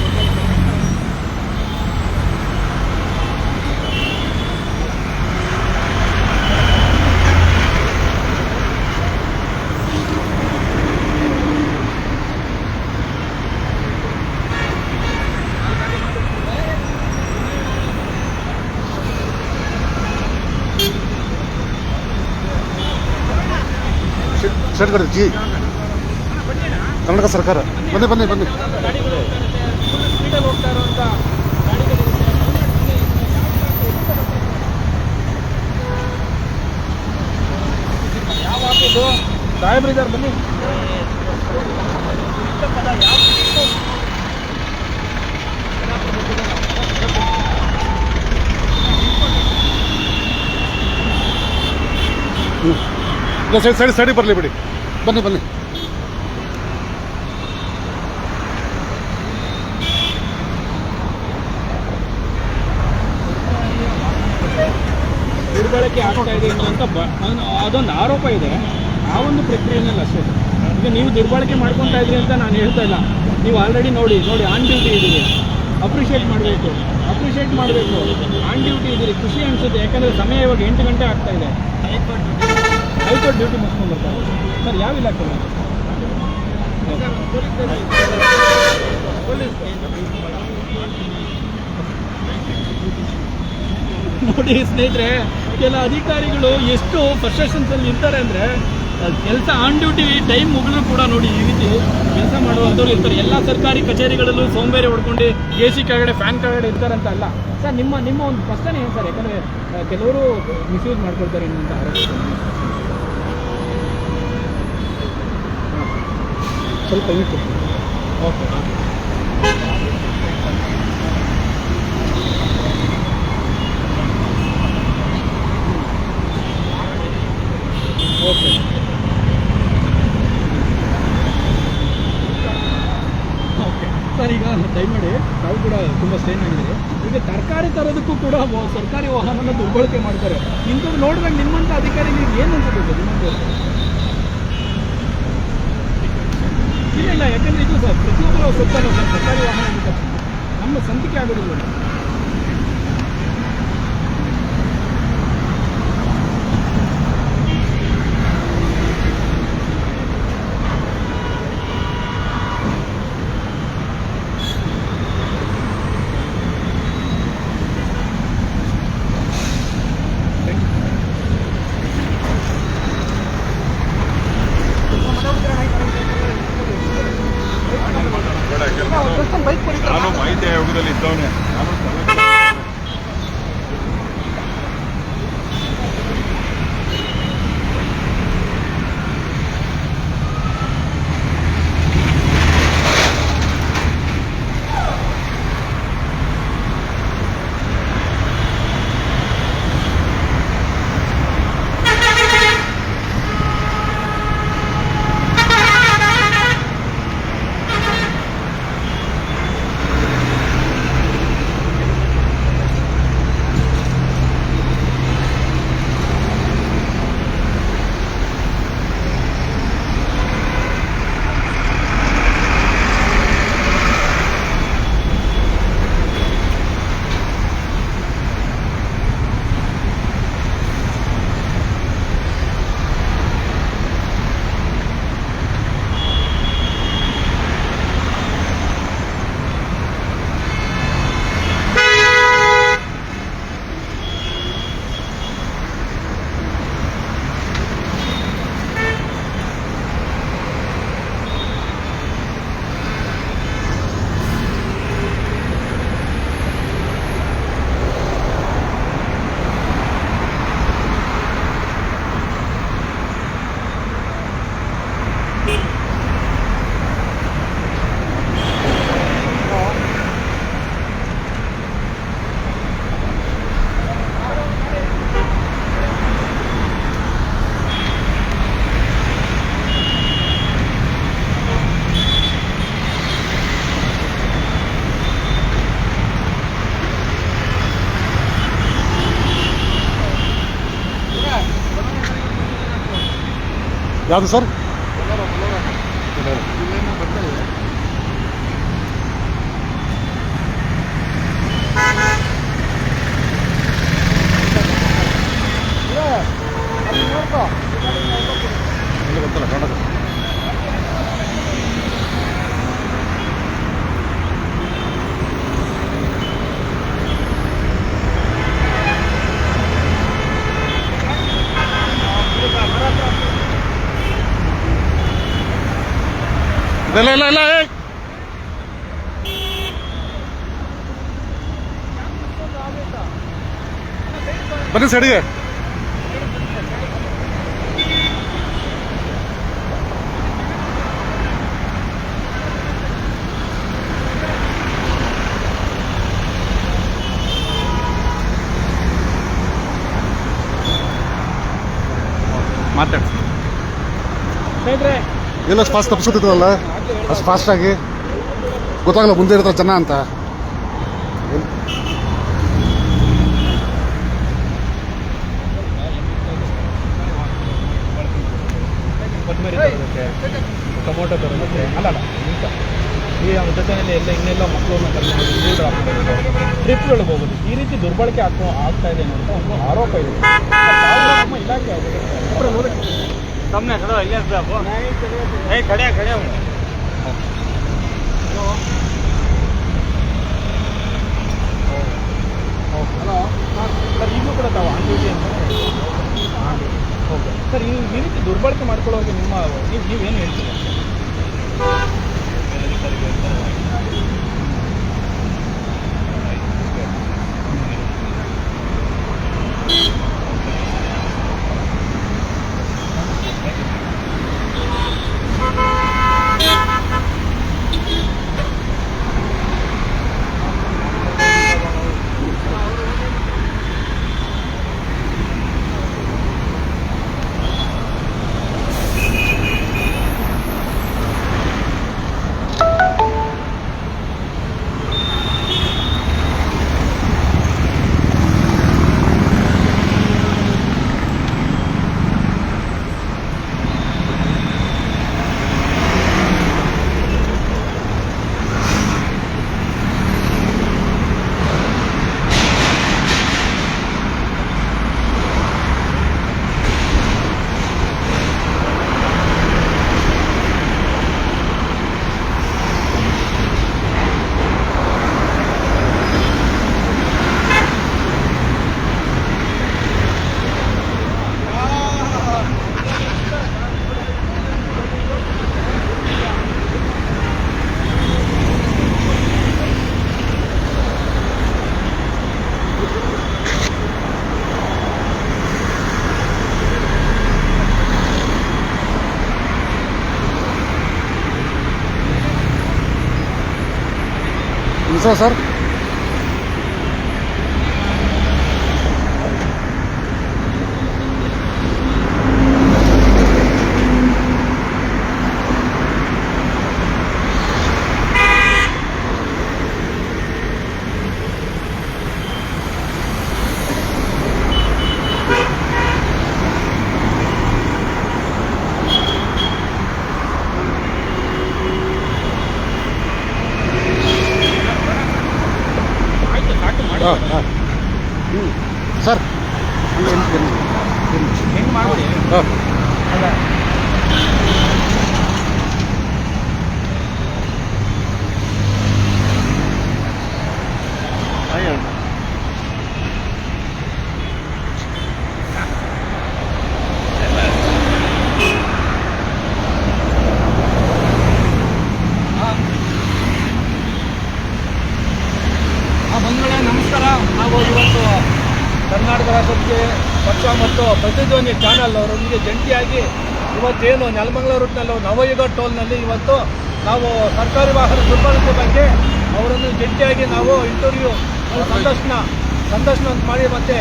ಸೆಟ್ ಕಡೆ ಜಿ ಕರ್ನಾಟಕ ಸರ್ಕಾರ ಬನ್ನಿ ಬನ್ನಿ ಬನ್ನಿ. ಗಾಡಿಗಳು ಫುಲ್ ಸ್ಪೀಡಲ್ಲಿ ಹೋಗ್ತಾ ಇರುವಂಥ ಗಾಡಿಗಳಿರುತ್ತೆ. ಯಾವ ಹಾಕಿದ್ದು ಸಾಹೇಬ್ರಿದ್ದಾರೆ, ಬನ್ನಿ. ಪದ ಯಾವ ಇಲ್ಲ, ಸೈಡ್ ಸೈಡಿಗೆ ಬರಲಿ ಬಿಡಿ, ಬನ್ನಿ ಬನ್ನಿ. ದುರ್ಬಳಕೆ ಆಗ್ತಾ ಇದೆ ಅನ್ನುವಂಥ ಅದೊಂದು ಆರೋಪ ಇದೆ. ಆ ಒಂದು ಪ್ರಕ್ರಿಯೆನಲ್ಲಿ ಅಷ್ಟೇ. ಈಗ ನೀವು ದುರ್ಬಳಕೆ ಮಾಡ್ಕೊತಾ ಇದ್ರಿ ಅಂತ ನಾನು ಹೇಳ್ತಾ ಇಲ್ಲ. ನೀವು ಆಲ್ರೆಡಿ ನೋಡಿ ಆನ್ ಡ್ಯೂಟಿ ಇದ್ದೀರಿ, ಅಪ್ರಿಷಿಯೇಟ್ ಮಾಡಬೇಕು. ಆನ್ ಡ್ಯೂಟಿ ಇದ್ದೀರಿ, ಖುಷಿ ಅನಿಸುತ್ತೆ. ಯಾಕಂದರೆ ಸಮಯ ಇವಾಗ 8 ಗಂಟೆ ಆಗ್ತಾ ಇದೆ. ಹೈಕೋರ್ಟ್ ಡ್ಯೂಟಿ ಮುಗಿಸ್ಕೊಂಡು ಬರ್ತಾರೆ ಸರ್. ಯಾವ ಇಲಾಖೆ ನೋಡಿ ಸ್ನೇಹಿತರೆ, ಕೆಲ ಅಧಿಕಾರಿಗಳು ಎಷ್ಟು ಫ್ರಸ್ಟ್ರೇಷನ್ಸಲ್ಲಿ ಇರ್ತಾರೆ ಅಂದರೆ ಕೆಲಸ ಆನ್ ಡ್ಯೂಟಿ ಟೈಮ್ ಮುಗಿದ್ರು ಕೂಡ ನೋಡಿ ಈ ರೀತಿ ಕೆಲಸ ಮಾಡುವಂಥವ್ರು ಇರ್ತಾರೆ. ಎಲ್ಲ ಸರ್ಕಾರಿ ಕಚೇರಿಗಳಲ್ಲೂ ಸೋಂಬೇರಿ ಹೊಡ್ಕೊಂಡು ಎ ಸಿ ಕೆಳಗಡೆ ಫ್ಯಾನ್ ಕೆಳಗಡೆ ಇರ್ತಾರಂತ ಅಲ್ಲ ಸರ್. ನಿಮ್ಮ ಒಂದು ಪ್ರಶ್ನೆ ಏನು ಸರ್? ಯಾಕಂದರೆ ಕೆಲವರು ಮಿಸ್ಯೂಸ್ ಮಾಡ್ಕೊಳ್ತಾರೆ ಇನ್ನೊಂದು ಆರೋಪ. ಸ್ವಲ್ಪ ಇತ್ತು. ಓಕೆ ಓಕೆ ಓಕೆ ಸರ್, ಈಗ ದಯಮಾಡಿ ತಾವು ಕೂಡ ತುಂಬ ಸ್ಟ್ರೈನ್ ಆಗಿದ್ದೀರಿ. ಈಗ ತರಕಾರಿ ತರೋದಕ್ಕೂ ಕೂಡ ಸರ್ಕಾರಿ ವಾಹನನ ದುರ್ಬಳಕೆ ಮಾಡ್ತಾರೆ. ಇಂಥದ್ದು ನೋಡಿದಾಗ ನಿಮ್ಮಂಥ ಅಧಿಕಾರಿಗಳಿಗೆ ಏನು ಅನ್ಸುತ್ತೆ ಸರ್? ನಿಮ್ಮಂತ ಇಲ್ಲ, ಯಾಕಂದರೆ ಇದು ಸರ್ ಪ್ರತಿಯೊಬ್ಬರು ಸುತ್ತಲ್ಲ ಸರ್ ಸರ್ಕಾರಿ ವಾಹನ ಅಂದ ತಕ್ಷಣ ನಮ್ಮ ಸಂತಿಕೆ ಆಗೋದಿಲ್ಲ. ನಾನು ಮಾಹಿತಿ ಆಯೋಗದಲ್ಲಿ ಇದ್ದವನೇ. ಯಾವುದು ಸರ್? ಗೊತ್ತಲ್ಲ ಕನ್ನಡ. ಇಲ್ಲ ಇಲ್ಲ ಇಲ್ಲ ಬನ್ನಿ ಸೈಡಿಗೆ. ಮಾತಾಡಿ ಎಲ್ಲ ಫಾಸ್ಟ್ ತಪ್ಪಿಸ್ಕೊತಿದ್ರಲ್ಲ, ಅಷ್ಟು ಫಾಸ್ಟಾಗಿ ಗೊತ್ತಾಗಲ್ಲ ಮುಂದೆ ಇರ್ತಾರೆ ಜನ ಅಂತ. ಟೊಮೊಟೊ ಬರುತ್ತೆ ಅಲ್ಲ ನಿಮಿಷ ಈ ಜೊತೆಯಲ್ಲಿ ಎಲ್ಲ ಇನ್ನೆಲ್ಲ ಮಕ್ಕಳನ್ನ ಕರ್ಕೊಂಡು ಸ್ಕೂಲ್ ಡ್ರಾಪ್ ಮಾಡೋದು, ಟ್ರಿಪ್ಗಳಿಗೆ ಹೋಗೋದು, ಈ ರೀತಿ ದುರ್ಬಳಕೆ ಆಗ್ತಾ ಇದೆ ಅನ್ನೋ ಒಂದು ಆರೋಪ ಇದೆ. ನಮ್ಮ ಇಲಾಖೆ सामने खड़ा है इलियास साहब नहीं खड़े हूँ ಹಲೋ ಸರ್ ಈಗಲೂ ಕೂಡ ತಾವು ಆನ್ ಡ್ಯೂಟಿ ಅಂತ ಓಕೆ ಸರ್ ಈ ರೀತಿ ದುರ್ಬಳಕೆ ಮಾಡ್ಕೊಳ್ಳೋರಿಗೆ ನೀವೇನು ಹೇಳ್ತೀರಾ? ಸರ್ ಸರ್ ಹೆಂಗೆ ಮಾಡಿ ಅಲ್ಲ ಬಂಧುಗಳೇ ನಮಸ್ಕಾರ. ನಾವು ಇವತ್ತು ಕರ್ನಾಟಕ ರಾಜ್ಯಕ್ಕೆ ಪಕ್ಷ ಮತ್ತು ಪ್ರತಿಧ್ವನಿ ಚಾನಲ್ ಅವರೊಂದಿಗೆ ಜಂಟಿಯಾಗಿ ಇವತ್ತೇನು ನೆಲಮಂಗಲ ರೂಟ್ನಲ್ಲಿ ನವಯುಗ ಟೋಲ್ನಲ್ಲಿ ಇವತ್ತು ನಾವು ಸರ್ಕಾರಿ ವಾಹನ ದುರ್ಬಳಕೆ ಬಗ್ಗೆ ಅವರನ್ನು ಜಂಟಿಯಾಗಿ ನಾವು ಇಂಟರ್ವ್ಯೂ ಸಂದರ್ಶನ ಮಾಡಿ ಮತ್ತು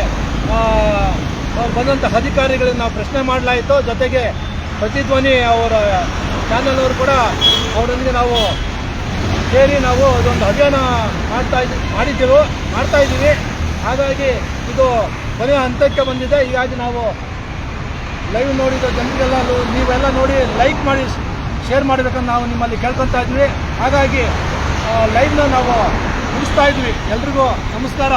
ಬಂದಂಥ ಅಧಿಕಾರಿಗಳನ್ನ ನಾವು ಪ್ರಶ್ನೆ ಮಾಡಲಾಯಿತು. ಜೊತೆಗೆ ಪ್ರತಿಧ್ವನಿ ಅವರ ಚಾನಲ್ ಅವರು ಕೂಡ ಅವರೊಂದಿಗೆ ನಾವು ಸೇರಿ ನಾವು ಅದೊಂದು ಅಭಿಯಾನ ಮಾಡ್ತಾ ಇದ್ದೀವಿ. ಹಾಗಾಗಿ ಇದು ಕೊನೆಯ ಹಂತಕ್ಕೆ ಬಂದಿದೆ. ಹೀಗಾಗಿ ನಾವು ಲೈವ್ ನೋಡಿದ ಜನರಿಗೆಲ್ಲ ನೀವೆಲ್ಲ ನೋಡಿ ಲೈಕ್ ಮಾಡಿ ಶೇರ್ ಮಾಡಬೇಕಂತ ನಾವು ನಿಮ್ಮಲ್ಲಿ ಕೇಳ್ಕೊತಾ ಇದ್ವಿ. ಹಾಗಾಗಿ ಲೈವ್ನ ನಾವು ಮುಗಿಸ್ತಾ ಇದ್ವಿ. ಎಲ್ರಿಗೂ ನಮಸ್ಕಾರ.